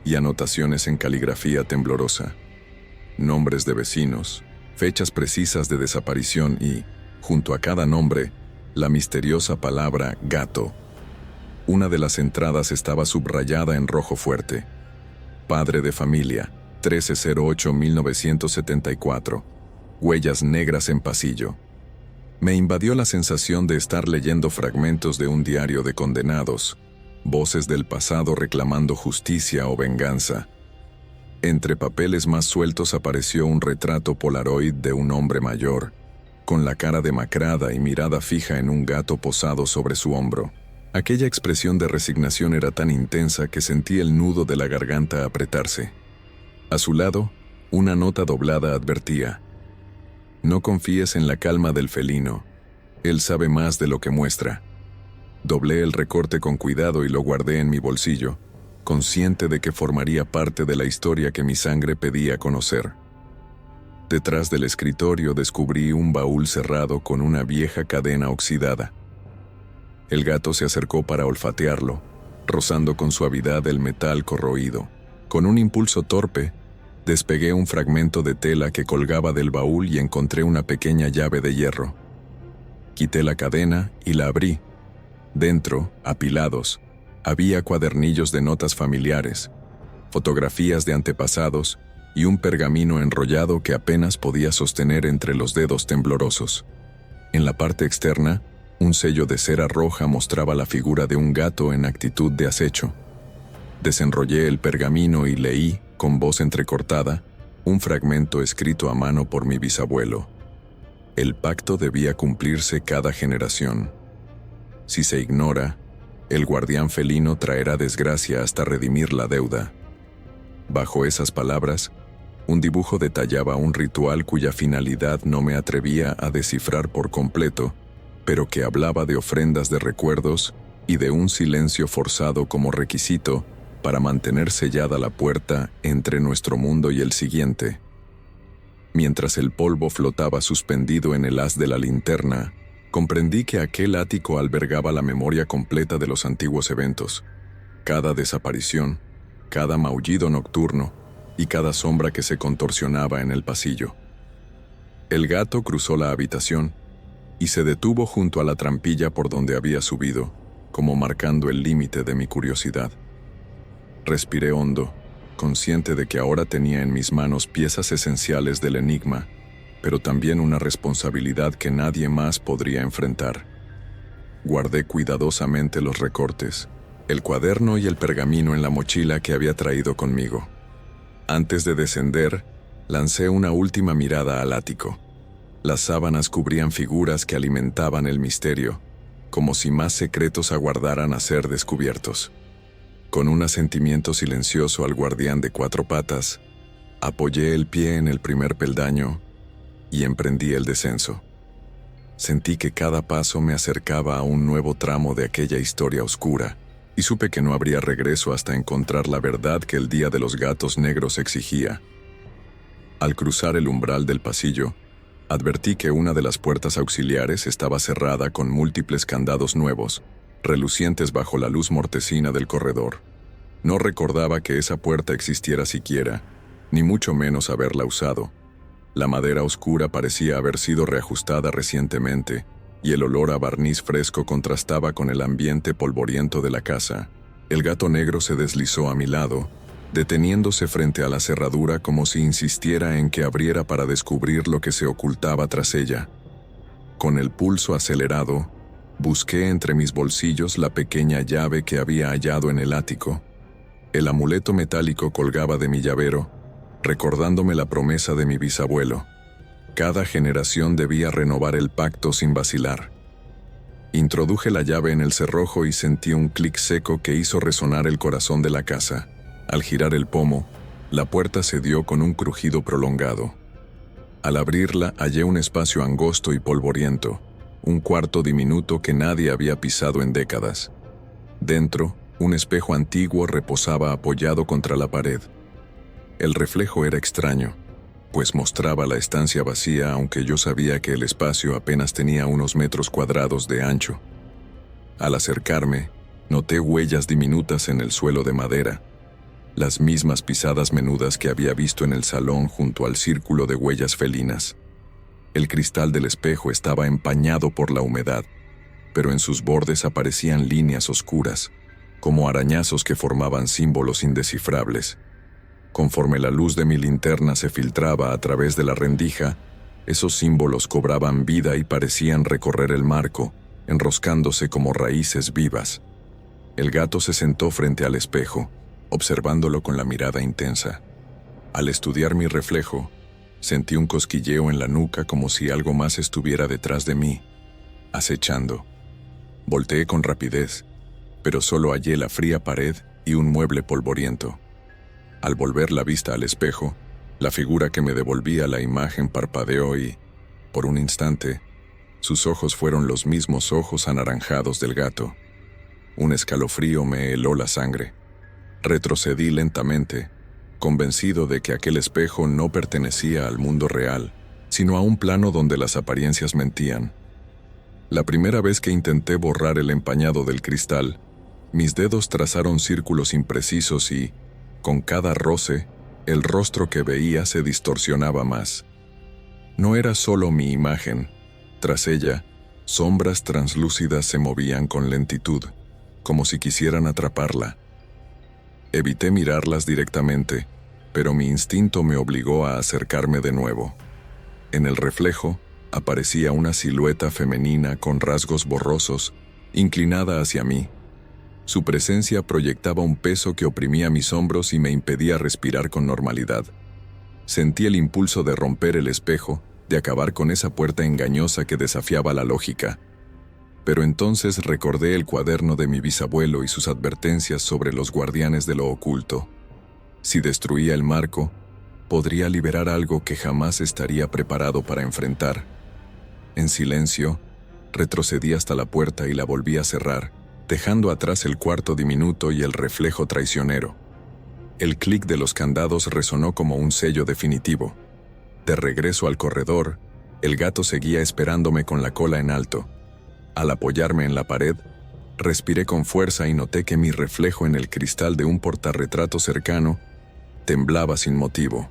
y anotaciones en caligrafía temblorosa. Nombres de vecinos, fechas precisas de desaparición y, junto a cada nombre, la misteriosa palabra gato. Una de las entradas estaba subrayada en rojo fuerte. Padre de familia, 1308-1974. Huellas negras en pasillo. Me invadió la sensación de estar leyendo fragmentos de un diario de condenados, voces del pasado reclamando justicia o venganza. Entre papeles más sueltos apareció un retrato polaroid de un hombre mayor, con la cara demacrada y mirada fija en un gato posado sobre su hombro. Aquella expresión de resignación era tan intensa que sentí el nudo de la garganta apretarse. A su lado, una nota doblada advertía: «No confíes en la calma del felino. Él sabe más de lo que muestra». Doblé el recorte con cuidado y lo guardé en mi bolsillo, consciente de que formaría parte de la historia que mi sangre pedía conocer. Detrás del escritorio descubrí un baúl cerrado con una vieja cadena oxidada. El gato se acercó para olfatearlo, rozando con suavidad el metal corroído. Con un impulso torpe, despegué un fragmento de tela que colgaba del baúl y encontré una pequeña llave de hierro. Quité la cadena y la abrí. Dentro, apilados, había cuadernillos de notas familiares, fotografías de antepasados y un pergamino enrollado que apenas podía sostener entre los dedos temblorosos. En la parte externa, un sello de cera roja mostraba la figura de un gato en actitud de acecho. Desenrollé el pergamino y leí, con voz entrecortada, un fragmento escrito a mano por mi bisabuelo. El pacto debía cumplirse cada generación. Si se ignora, el guardián felino traerá desgracia hasta redimir la deuda. Bajo esas palabras, un dibujo detallaba un ritual cuya finalidad no me atrevía a descifrar por completo, pero que hablaba de ofrendas de recuerdos y de un silencio forzado como requisito para mantener sellada la puerta entre nuestro mundo y el siguiente. Mientras el polvo flotaba suspendido en el haz de la linterna, comprendí que aquel ático albergaba la memoria completa de los antiguos eventos. Cada desaparición, cada maullido nocturno y cada sombra que se contorsionaba en el pasillo. El gato cruzó la habitación y se detuvo junto a la trampilla por donde había subido, como marcando el límite de mi curiosidad. Respiré hondo, consciente de que ahora tenía en mis manos piezas esenciales del enigma, pero también una responsabilidad que nadie más podría enfrentar. Guardé cuidadosamente los recortes, el cuaderno y el pergamino en la mochila que había traído conmigo. Antes de descender, lancé una última mirada al ático. Las sábanas cubrían figuras que alimentaban el misterio, como si más secretos aguardaran a ser descubiertos. Con un asentimiento silencioso al guardián de cuatro patas, apoyé el pie en el primer peldaño y emprendí el descenso. Sentí que cada paso me acercaba a un nuevo tramo de aquella historia oscura, y supe que no habría regreso hasta encontrar la verdad que el Día de los Gatos Negros exigía. Al cruzar el umbral del pasillo, advertí que una de las puertas auxiliares estaba cerrada con múltiples candados nuevos, relucientes bajo la luz mortecina del corredor. No recordaba que esa puerta existiera siquiera, ni mucho menos haberla usado. La madera oscura parecía haber sido reajustada recientemente, y el olor a barniz fresco contrastaba con el ambiente polvoriento de la casa. El gato negro se deslizó a mi lado, deteniéndose frente a la cerradura como si insistiera en que abriera para descubrir lo que se ocultaba tras ella. Con el pulso acelerado, busqué entre mis bolsillos la pequeña llave que había hallado en el ático. El amuleto metálico colgaba de mi llavero, recordándome la promesa de mi bisabuelo. Cada generación debía renovar el pacto sin vacilar. Introduje la llave en el cerrojo y sentí un clic seco que hizo resonar el corazón de la casa. Al girar el pomo, la puerta se dio con un crujido prolongado. Al abrirla, hallé un espacio angosto y polvoriento, un cuarto diminuto que nadie había pisado en décadas. Dentro, un espejo antiguo reposaba apoyado contra la pared. El reflejo era extraño, pues mostraba la estancia vacía, aunque yo sabía que el espacio apenas tenía unos metros cuadrados de ancho. Al acercarme, noté huellas diminutas en el suelo de madera, las mismas pisadas menudas que había visto en el salón junto al círculo de huellas felinas. El cristal del espejo estaba empañado por la humedad, pero en sus bordes aparecían líneas oscuras, como arañazos que formaban símbolos indescifrables. Conforme la luz de mi linterna se filtraba a través de la rendija, esos símbolos cobraban vida y parecían recorrer el marco, enroscándose como raíces vivas. El gato se sentó frente al espejo, observándolo con la mirada intensa. Al estudiar mi reflejo, Sentí un cosquilleo en la nuca como si algo más estuviera detrás de mí, acechando. Volteé con rapidez, pero solo hallé la fría pared y un mueble polvoriento. Al volver la vista al espejo, la figura que me devolvía la imagen parpadeó y, por un instante, sus ojos fueron los mismos ojos anaranjados del gato. Un escalofrío me heló la sangre. Retrocedí lentamente, convencido de que aquel espejo no pertenecía al mundo real, sino a un plano donde las apariencias mentían. La primera vez que intenté borrar el empañado del cristal, mis dedos trazaron círculos imprecisos y, con cada roce, el rostro que veía se distorsionaba más. No era solo mi imagen. Tras ella, sombras translúcidas se movían con lentitud, como si quisieran atraparla. Evité mirarlas directamente, pero mi instinto me obligó a acercarme de nuevo. En el reflejo, aparecía una silueta femenina con rasgos borrosos, inclinada hacia mí. Su presencia proyectaba un peso que oprimía mis hombros y me impedía respirar con normalidad. Sentí el impulso de romper el espejo, de acabar con esa puerta engañosa que desafiaba la lógica. Pero entonces recordé el cuaderno de mi bisabuelo y sus advertencias sobre los guardianes de lo oculto. Si destruía el marco, podría liberar algo que jamás estaría preparado para enfrentar. En silencio, retrocedí hasta la puerta y la volví a cerrar, dejando atrás el cuarto diminuto y el reflejo traicionero. El clic de los candados resonó como un sello definitivo. De regreso al corredor, el gato seguía esperándome con la cola en alto. Al apoyarme en la pared, respiré con fuerza y noté que mi reflejo en el cristal de un portarretrato cercano temblaba sin motivo.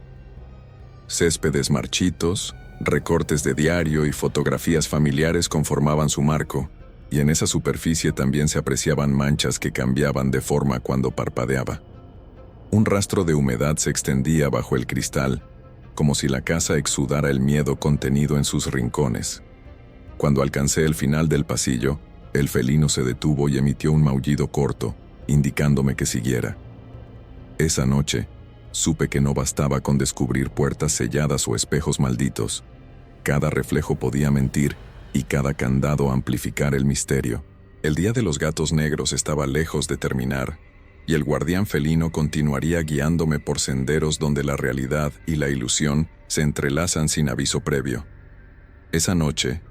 Céspedes marchitos, recortes de diario y fotografías familiares conformaban su marco, y en esa superficie también se apreciaban manchas que cambiaban de forma cuando parpadeaba. Un rastro de humedad se extendía bajo el cristal, como si la casa exudara el miedo contenido en sus rincones. Cuando alcancé el final del pasillo, el felino se detuvo y emitió un maullido corto, indicándome que siguiera. Esa noche, supe que no bastaba con descubrir puertas selladas o espejos malditos. Cada reflejo podía mentir y cada candado amplificar el misterio. El día de los gatos negros estaba lejos de terminar, y el guardián felino continuaría guiándome por senderos donde la realidad y la ilusión se entrelazan sin aviso previo. Esa noche,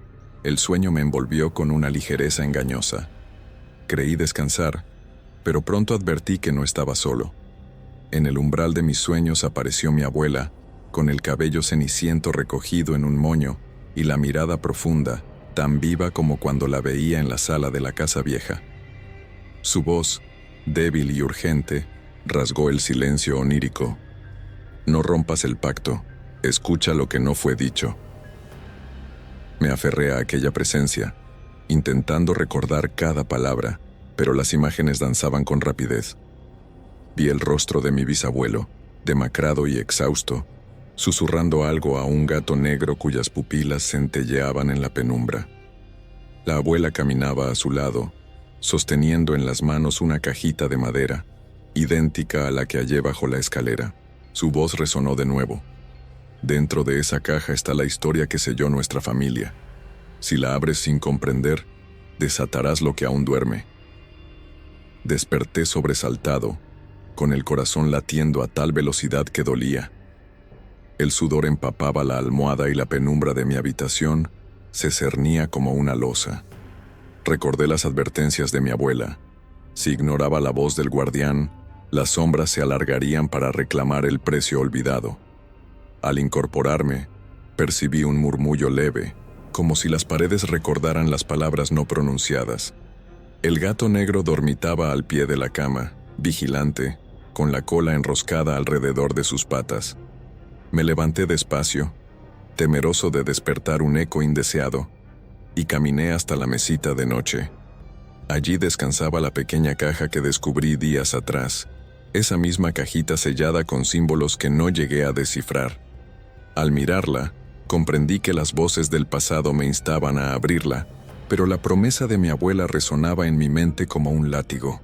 el sueño me envolvió con una ligereza engañosa. Creí descansar, pero pronto advertí que no estaba solo. En el umbral de mis sueños apareció mi abuela, con el cabello ceniciento recogido en un moño y la mirada profunda, tan viva como cuando la veía en la sala de la casa vieja. Su voz, débil y urgente, rasgó el silencio onírico. No rompas el pacto, escucha lo que no fue dicho. Me aferré a aquella presencia, intentando recordar cada palabra, pero las imágenes danzaban con rapidez. Vi el rostro de mi bisabuelo, demacrado y exhausto, susurrando algo a un gato negro cuyas pupilas centelleaban en la penumbra. La abuela caminaba a su lado, sosteniendo en las manos una cajita de madera, idéntica a la que hallé bajo la escalera. Su voz resonó de nuevo. Dentro de esa caja está la historia que selló nuestra familia. Si la abres sin comprender, desatarás lo que aún duerme. Desperté sobresaltado, con el corazón latiendo a tal velocidad que dolía. El sudor empapaba la almohada y la penumbra de mi habitación se cernía como una losa. Recordé las advertencias de mi abuela. Si ignoraba la voz del guardián, las sombras se alargarían para reclamar el precio olvidado. Al incorporarme, percibí un murmullo leve, como si las paredes recordaran las palabras no pronunciadas. El gato negro dormitaba al pie de la cama, vigilante, con la cola enroscada alrededor de sus patas. Me levanté despacio, temeroso de despertar un eco indeseado, y caminé hasta la mesita de noche. Allí descansaba la pequeña caja que descubrí días atrás, esa misma cajita sellada con símbolos que no llegué a descifrar. Al mirarla, comprendí que las voces del pasado me instaban a abrirla, pero la promesa de mi abuela resonaba en mi mente como un látigo.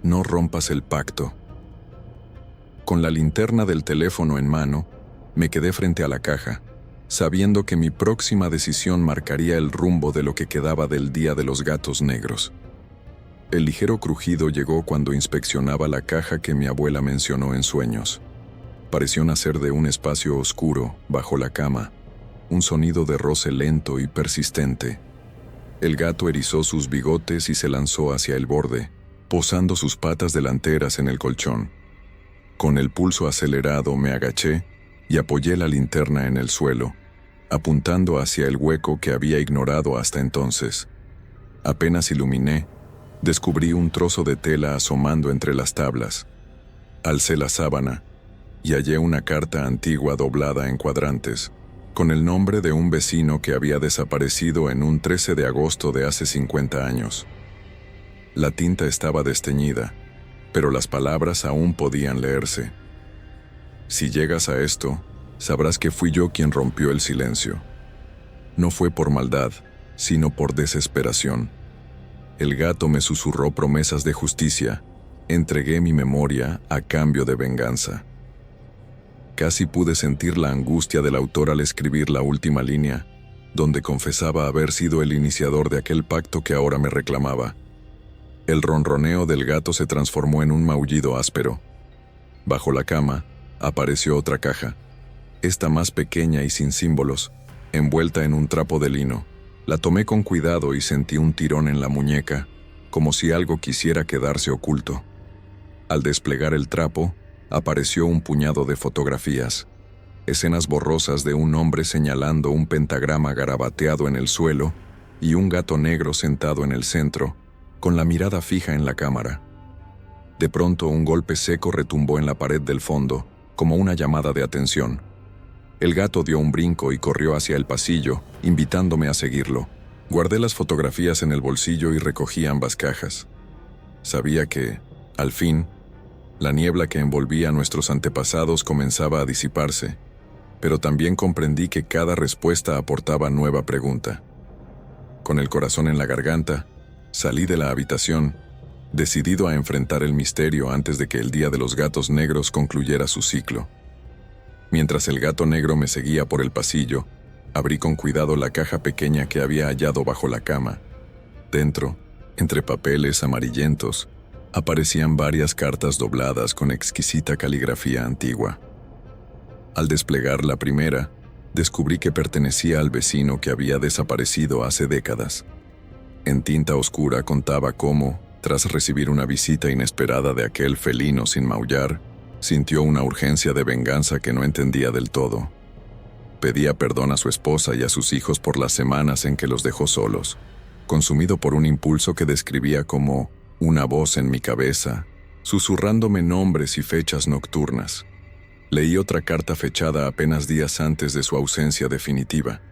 No rompas el pacto. Con la linterna del teléfono en mano, Me quedé frente a la caja, sabiendo que mi próxima decisión marcaría el rumbo de lo que quedaba del Día de los Gatos Negros. El ligero crujido llegó cuando inspeccionaba la caja que mi abuela mencionó en sueños. Pareció nacer de un espacio oscuro, bajo la cama, un sonido de roce lento y persistente. El gato erizó sus bigotes y se lanzó hacia el borde, posando sus patas delanteras en el colchón. Con el pulso acelerado me agaché y apoyé la linterna en el suelo, apuntando hacia el hueco que había ignorado hasta entonces. Apenas iluminé, descubrí un trozo de tela asomando entre las tablas. Alcé la sábana y hallé una carta antigua doblada en cuadrantes, con el nombre de un vecino que había desaparecido en un 13 de agosto de hace 50 años. La tinta estaba desteñida, pero las palabras aún podían leerse. Si llegas a esto, sabrás que fui yo quien rompió el silencio. No fue por maldad, sino por desesperación. El gato me susurró promesas de justicia. Entregué mi memoria a cambio de venganza. Casi pude sentir la angustia del autor al escribir la última línea, donde confesaba haber sido el iniciador de aquel pacto que ahora me reclamaba. El ronroneo del gato se transformó en un maullido áspero. Bajo la cama, apareció otra caja, esta más pequeña y sin símbolos, envuelta en un trapo de lino. La tomé con cuidado y sentí un tirón en la muñeca, como si algo quisiera quedarse oculto. Al desplegar el trapo, apareció un puñado de fotografías, escenas borrosas de un hombre señalando un pentagrama garabateado en el suelo y un gato negro sentado en el centro, con la mirada fija en la cámara. De pronto un golpe seco retumbó en la pared del fondo, como una llamada de atención. El gato dio un brinco y corrió hacia el pasillo, invitándome a seguirlo. Guardé las fotografías en el bolsillo y recogí ambas cajas. Sabía que, al fin, la niebla que envolvía a nuestros antepasados comenzaba a disiparse, pero también comprendí que cada respuesta aportaba nueva pregunta. Con el corazón en la garganta, salí de la habitación, decidido a enfrentar el misterio antes de que el Día de los Gatos Negros concluyera su ciclo. Mientras el gato negro me seguía por el pasillo, abrí con cuidado la caja pequeña que había hallado bajo la cama. Dentro, entre papeles amarillentos, aparecían varias cartas dobladas con exquisita caligrafía antigua. Al desplegar la primera, descubrí que pertenecía al vecino que había desaparecido hace décadas. En tinta oscura contaba cómo, tras recibir una visita inesperada de aquel felino sin maullar, sintió una urgencia de venganza que no entendía del todo. Pedía perdón a su esposa y a sus hijos por las semanas en que los dejó solos, consumido por un impulso que describía como una voz en mi cabeza, susurrándome nombres y fechas nocturnas. Leí otra carta fechada apenas días antes de su ausencia definitiva.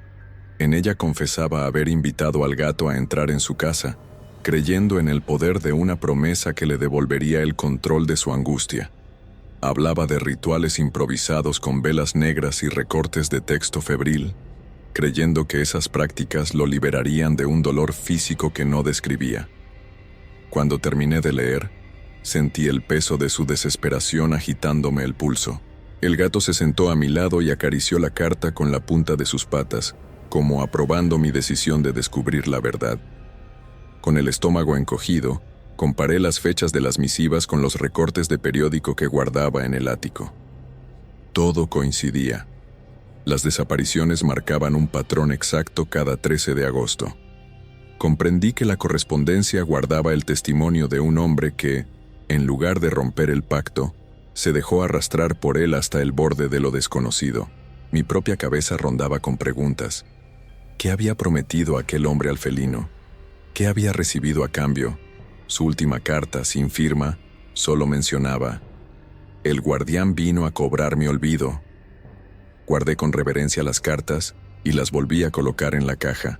En ella confesaba haber invitado al gato a entrar en su casa, creyendo en el poder de una promesa que le devolvería el control de su angustia. Hablaba de rituales improvisados con velas negras y recortes de texto febril, creyendo que esas prácticas lo liberarían de un dolor físico que no describía. Cuando terminé de leer, sentí el peso de su desesperación agitándome el pulso. El gato se sentó a mi lado y acarició la carta con la punta de sus patas, como aprobando mi decisión de descubrir la verdad. Con el estómago encogido, comparé las fechas de las misivas con los recortes de periódico que guardaba en el ático. Todo coincidía. Las desapariciones marcaban un patrón exacto cada 13 de agosto. Comprendí que la correspondencia guardaba el testimonio de un hombre que, en lugar de romper el pacto, se dejó arrastrar por él hasta el borde de lo desconocido. Mi propia cabeza rondaba con preguntas. ¿Qué había prometido aquel hombre al felino? ¿Qué había recibido a cambio? Su última carta, sin firma, solo mencionaba: el guardián vino a cobrar mi olvido. Guardé con reverencia las cartas y las volví a colocar en la caja.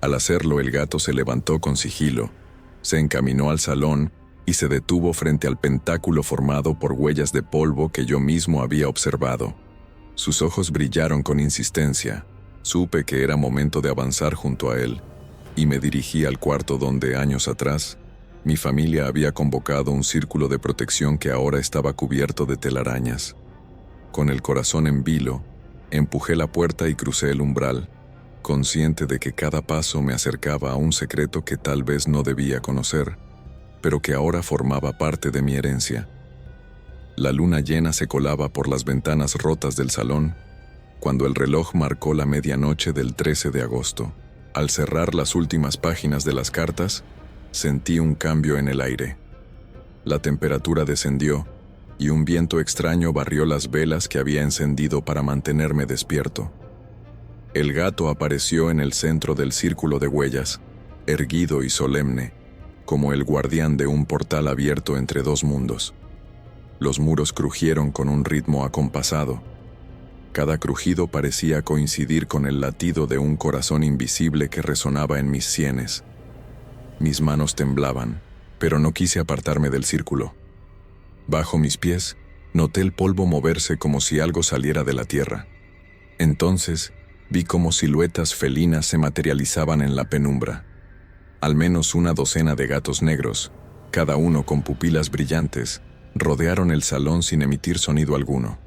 Al hacerlo, el gato se levantó con sigilo, se encaminó al salón y se detuvo frente al pentáculo formado por huellas de polvo que yo mismo había observado. Sus ojos brillaron con insistencia. Supe que era momento de avanzar junto a él, y me dirigí al cuarto donde, años atrás, mi familia había convocado un círculo de protección que ahora estaba cubierto de telarañas. Con el corazón en vilo, empujé la puerta y crucé el umbral, consciente de que cada paso me acercaba a un secreto que tal vez no debía conocer, pero que ahora formaba parte de mi herencia. La luna llena se colaba por las ventanas rotas del salón, cuando el reloj marcó la medianoche del 13 de agosto. Al cerrar las últimas páginas de las cartas, sentí un cambio en el aire. La temperatura descendió, y un viento extraño barrió las velas que había encendido para mantenerme despierto. El gato apareció en el centro del círculo de huellas, erguido y solemne, como el guardián de un portal abierto entre dos mundos. Los muros crujieron con un ritmo acompasado. Cada crujido parecía coincidir con el latido de un corazón invisible que resonaba en mis sienes. Mis manos temblaban, pero no quise apartarme del círculo. Bajo mis pies, noté el polvo moverse como si algo saliera de la tierra. Entonces, vi cómo siluetas felinas se materializaban en la penumbra. Al menos una docena de gatos negros, cada uno con pupilas brillantes, rodearon el salón sin emitir sonido alguno.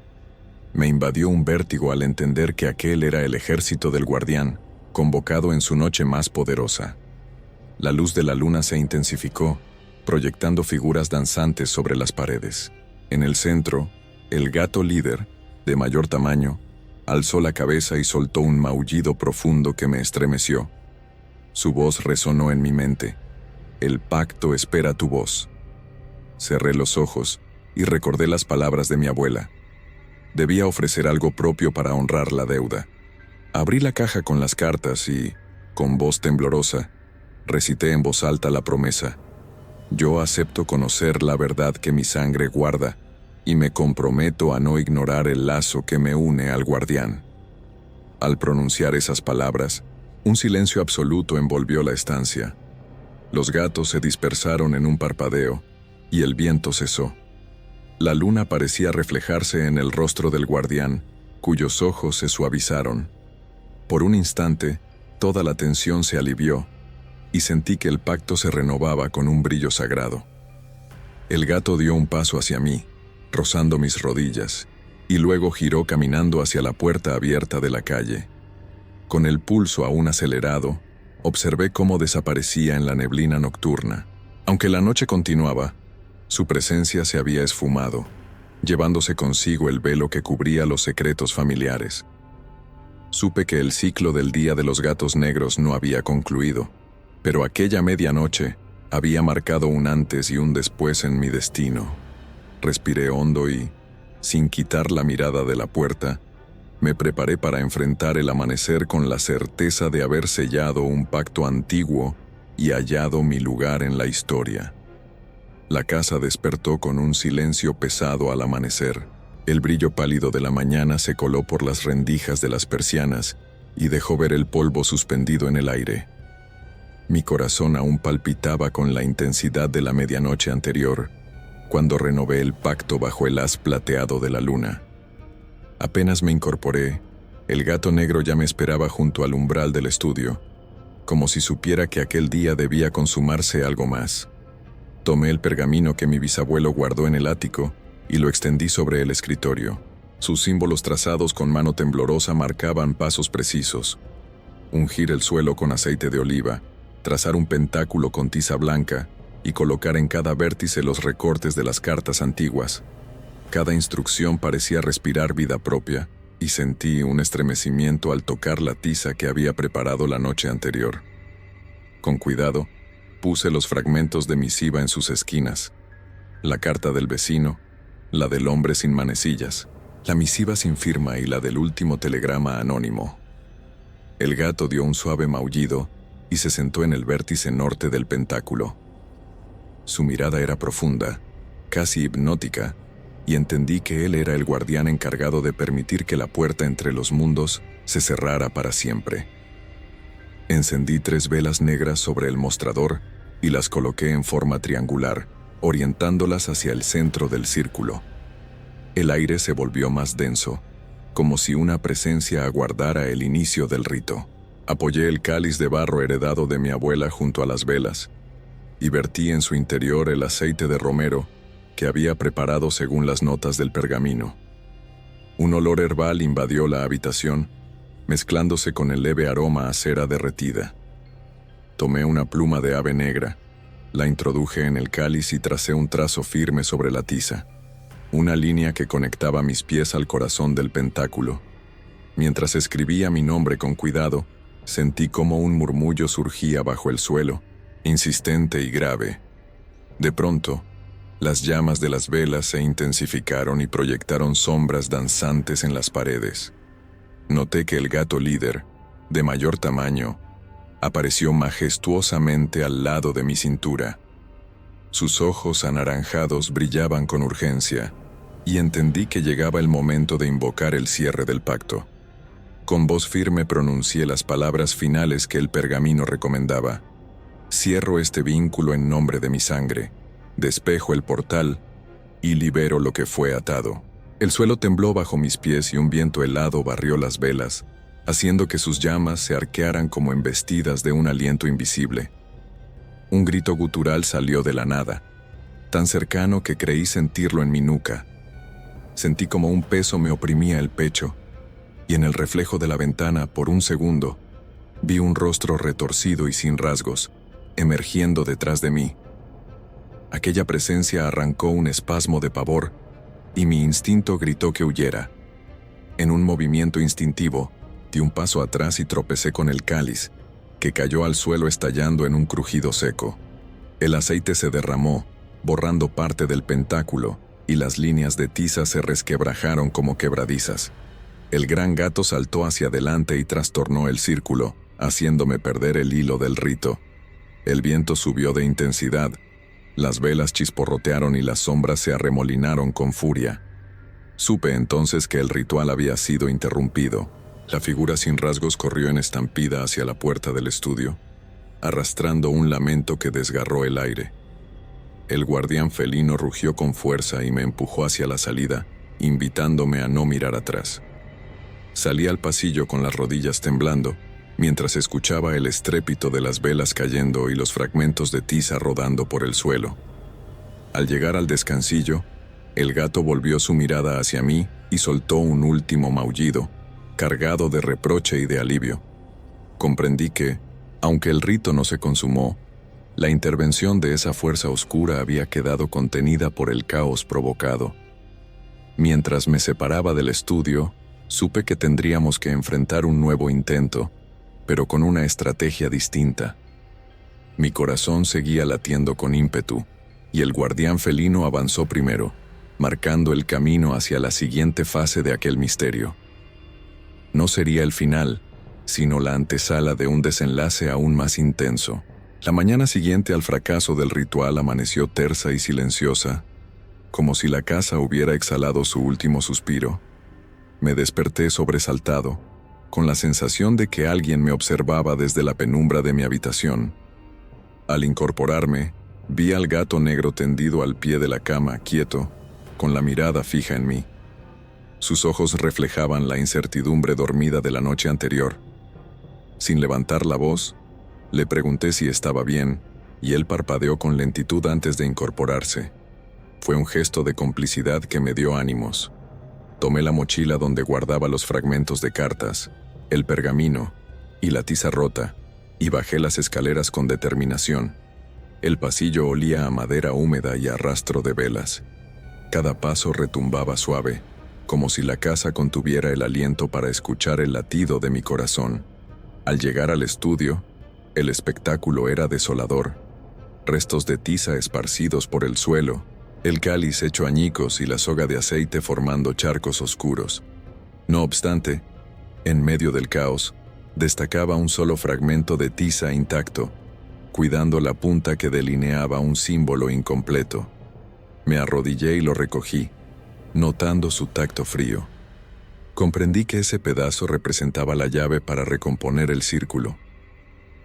Me invadió un vértigo al entender que aquel era el ejército del guardián, convocado en su noche más poderosa. La luz de la luna se intensificó, proyectando figuras danzantes sobre las paredes. En el centro, el gato líder, de mayor tamaño, alzó la cabeza y soltó un maullido profundo que me estremeció. Su voz resonó en mi mente. El pacto espera tu voz. Cerré los ojos y recordé las palabras de mi abuela. Debía ofrecer algo propio para honrar la deuda. Abrí la caja con las cartas y, con voz temblorosa, recité en voz alta la promesa. Yo acepto conocer la verdad que mi sangre guarda y me comprometo a no ignorar el lazo que me une al guardián. Al pronunciar esas palabras, un silencio absoluto envolvió la estancia. Los gatos se dispersaron en un parpadeo y el viento cesó. La luna parecía reflejarse en el rostro del guardián, cuyos ojos se suavizaron. Por un instante, toda la tensión se alivió y sentí que el pacto se renovaba con un brillo sagrado. El gato dio un paso hacia mí, rozando mis rodillas, y luego giró caminando hacia la puerta abierta de la calle. Con el pulso aún acelerado, observé cómo desaparecía en la neblina nocturna. Aunque la noche continuaba, su presencia se había esfumado, llevándose consigo el velo que cubría los secretos familiares. Supe que el ciclo del Día de los Gatos Negros no había concluido, pero aquella medianoche había marcado un antes y un después en mi destino. Respiré hondo y, sin quitar la mirada de la puerta, me preparé para enfrentar el amanecer con la certeza de haber sellado un pacto antiguo y hallado mi lugar en la historia. La casa despertó con un silencio pesado al amanecer. El brillo pálido de la mañana se coló por las rendijas de las persianas y dejó ver el polvo suspendido en el aire. Mi corazón aún palpitaba con la intensidad de la medianoche anterior, cuando renové el pacto bajo el haz plateado de la luna. Apenas me incorporé, el gato negro ya me esperaba junto al umbral del estudio, como si supiera que aquel día debía consumarse algo más. Tomé el pergamino que mi bisabuelo guardó en el ático y lo extendí sobre el escritorio. Sus símbolos trazados con mano temblorosa marcaban pasos precisos. Ungir el suelo con aceite de oliva, trazar un pentáculo con tiza blanca y colocar en cada vértice los recortes de las cartas antiguas. Cada instrucción parecía respirar vida propia, y sentí un estremecimiento al tocar la tiza que había preparado la noche anterior. Con cuidado, puse los fragmentos de misiva en sus esquinas. La carta del vecino, la del hombre sin manecillas, la misiva sin firma y la del último telegrama anónimo. El gato dio un suave maullido y se sentó en el vértice norte del pentáculo. Su mirada era profunda, casi hipnótica, y entendí que él era el guardián encargado de permitir que la puerta entre los mundos se cerrara para siempre. Encendí 3 velas negras sobre el mostrador y las coloqué en forma triangular, orientándolas hacia el centro del círculo. El aire se volvió más denso, como si una presencia aguardara el inicio del rito. Apoyé el cáliz de barro heredado de mi abuela junto a las velas y vertí en su interior el aceite de romero que había preparado según las notas del pergamino. Un olor herbal invadió la habitación, mezclándose con el leve aroma a cera derretida. Tomé una pluma de ave negra, la introduje en el cáliz y tracé un trazo firme sobre la tiza, una línea que conectaba mis pies al corazón del pentáculo. Mientras escribía mi nombre con cuidado, sentí como un murmullo surgía bajo el suelo, insistente y grave. De pronto, las llamas de las velas se intensificaron y proyectaron sombras danzantes en las paredes. Noté que el gato líder, de mayor tamaño, apareció majestuosamente al lado de mi cintura. Sus ojos anaranjados brillaban con urgencia, y entendí que llegaba el momento de invocar el cierre del pacto. Con voz firme pronuncié las palabras finales que el pergamino recomendaba. Cierro este vínculo en nombre de mi sangre, despejo el portal y libero lo que fue atado. El suelo tembló bajo mis pies y un viento helado barrió las velas, haciendo que sus llamas se arquearan como embestidas de un aliento invisible. Un grito gutural salió de la nada, tan cercano que creí sentirlo en mi nuca. Sentí como un peso me oprimía el pecho, y en el reflejo de la ventana, por un segundo, vi un rostro retorcido y sin rasgos, emergiendo detrás de mí. Aquella presencia arrancó un espasmo de pavor, y mi instinto gritó que huyera. En un movimiento instintivo, di un paso atrás y tropecé con el cáliz, que cayó al suelo estallando en un crujido seco. El aceite se derramó, borrando parte del pentáculo, y las líneas de tiza se resquebrajaron como quebradizas. El gran gato saltó hacia adelante y trastornó el círculo, haciéndome perder el hilo del rito. El viento subió de intensidad, las velas chisporrotearon y las sombras se arremolinaron con furia. Supe entonces que el ritual había sido interrumpido. La figura sin rasgos corrió en estampida hacia la puerta del estudio, arrastrando un lamento que desgarró el aire. El guardián felino rugió con fuerza y me empujó hacia la salida, invitándome a no mirar atrás. Salí al pasillo con las rodillas temblando, mientras escuchaba el estrépito de las velas cayendo y los fragmentos de tiza rodando por el suelo. Al llegar al descansillo, el gato volvió su mirada hacia mí y soltó un último maullido, cargado de reproche y de alivio. Comprendí que, aunque el rito no se consumó, la intervención de esa fuerza oscura había quedado contenida por el caos provocado. Mientras me separaba del estudio, supe que tendríamos que enfrentar un nuevo intento, pero con una estrategia distinta. Mi corazón seguía latiendo con ímpetu, y el guardián felino avanzó primero, marcando el camino hacia la siguiente fase de aquel misterio. No sería el final, sino la antesala de un desenlace aún más intenso. La mañana siguiente al fracaso del ritual amaneció tersa y silenciosa, como si la casa hubiera exhalado su último suspiro. Me desperté sobresaltado, con la sensación de que alguien me observaba desde la penumbra de mi habitación. Al incorporarme, vi al gato negro tendido al pie de la cama, quieto, con la mirada fija en mí. Sus ojos reflejaban la incertidumbre dormida de la noche anterior. Sin levantar la voz, le pregunté si estaba bien, y él parpadeó con lentitud antes de incorporarse. Fue un gesto de complicidad que me dio ánimos. Tomé la mochila donde guardaba los fragmentos de cartas, el pergamino y la tiza rota, y bajé las escaleras con determinación. El pasillo olía a madera húmeda y a rastro de velas. Cada paso retumbaba suave, como si la casa contuviera el aliento para escuchar el latido de mi corazón. Al llegar al estudio, el espectáculo era desolador. Restos de tiza esparcidos por el suelo, el cáliz hecho añicos y la soga de aceite formando charcos oscuros. No obstante, en medio del caos, destacaba un solo fragmento de tiza intacto, cuidando la punta que delineaba un símbolo incompleto. Me arrodillé y lo recogí, notando su tacto frío. Comprendí que ese pedazo representaba la llave para recomponer el círculo.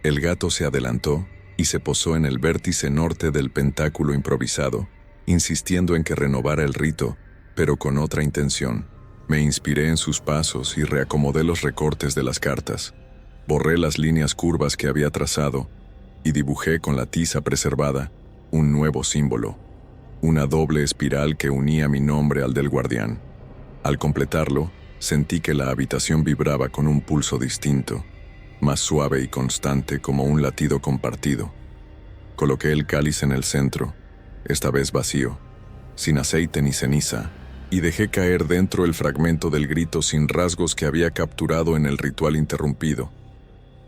El gato se adelantó y se posó en el vértice norte del pentáculo improvisado, insistiendo en que renovara el rito, pero con otra intención. Me inspiré en sus pasos y reacomodé los recortes de las cartas. Borré las líneas curvas que había trazado y dibujé con la tiza preservada un nuevo símbolo, una doble espiral que unía mi nombre al del guardián. Al completarlo, sentí que la habitación vibraba con un pulso distinto, más suave y constante como un latido compartido. Coloqué el cáliz en el centro, esta vez vacío, sin aceite ni ceniza, y dejé caer dentro el fragmento del grito sin rasgos que había capturado en el ritual interrumpido,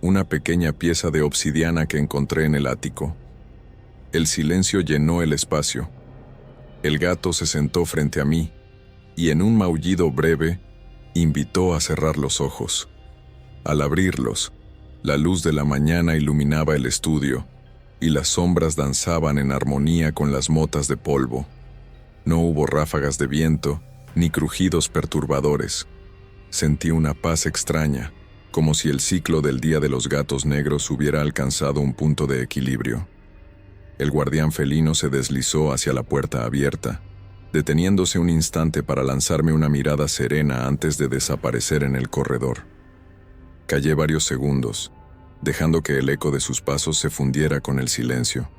una pequeña pieza de obsidiana que encontré en el ático. El silencio llenó el espacio. El gato se sentó frente a mí, y en un maullido breve, invitó a cerrar los ojos. Al abrirlos, la luz de la mañana iluminaba el estudio, y las sombras danzaban en armonía con las motas de polvo. No hubo ráfagas de viento, ni crujidos perturbadores. Sentí una paz extraña, como si el ciclo del Día de los Gatos Negros hubiera alcanzado un punto de equilibrio. El guardián felino se deslizó hacia la puerta abierta, deteniéndose un instante para lanzarme una mirada serena antes de desaparecer en el corredor. Callé varios segundos, dejando que el eco de sus pasos se fundiera con el silencio.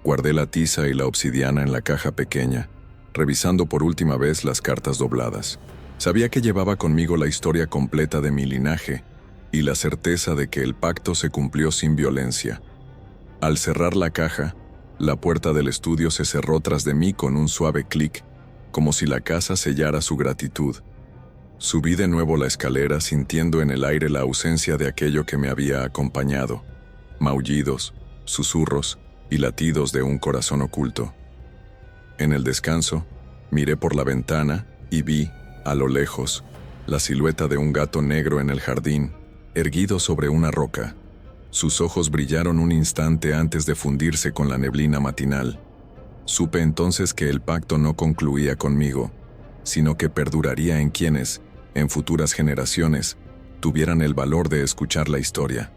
Guardé la tiza y la obsidiana en la caja pequeña, revisando por última vez las cartas dobladas. Sabía que llevaba conmigo la historia completa de mi linaje y la certeza de que el pacto se cumplió sin violencia. Al cerrar la caja, la puerta del estudio se cerró tras de mí con un suave clic, como si la casa sellara su gratitud. Subí de nuevo la escalera sintiendo en el aire la ausencia de aquello que me había acompañado, maullidos, susurros y latidos de un corazón oculto. En el descanso, miré por la ventana y vi, a lo lejos, la silueta de un gato negro en el jardín, erguido sobre una roca. Sus ojos brillaron un instante antes de fundirse con la neblina matinal. Supe entonces que el pacto no concluía conmigo, sino que perduraría en quienes, en futuras generaciones, tuvieran el valor de escuchar la historia.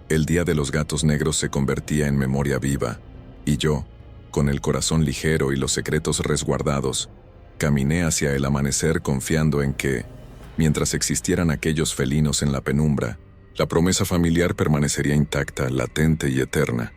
El Día de los Gatos Negros se convertía en memoria viva, y yo, con el corazón ligero y los secretos resguardados, caminé hacia el amanecer confiando en que, mientras existieran aquellos felinos en la penumbra, la promesa familiar permanecería intacta, latente y eterna.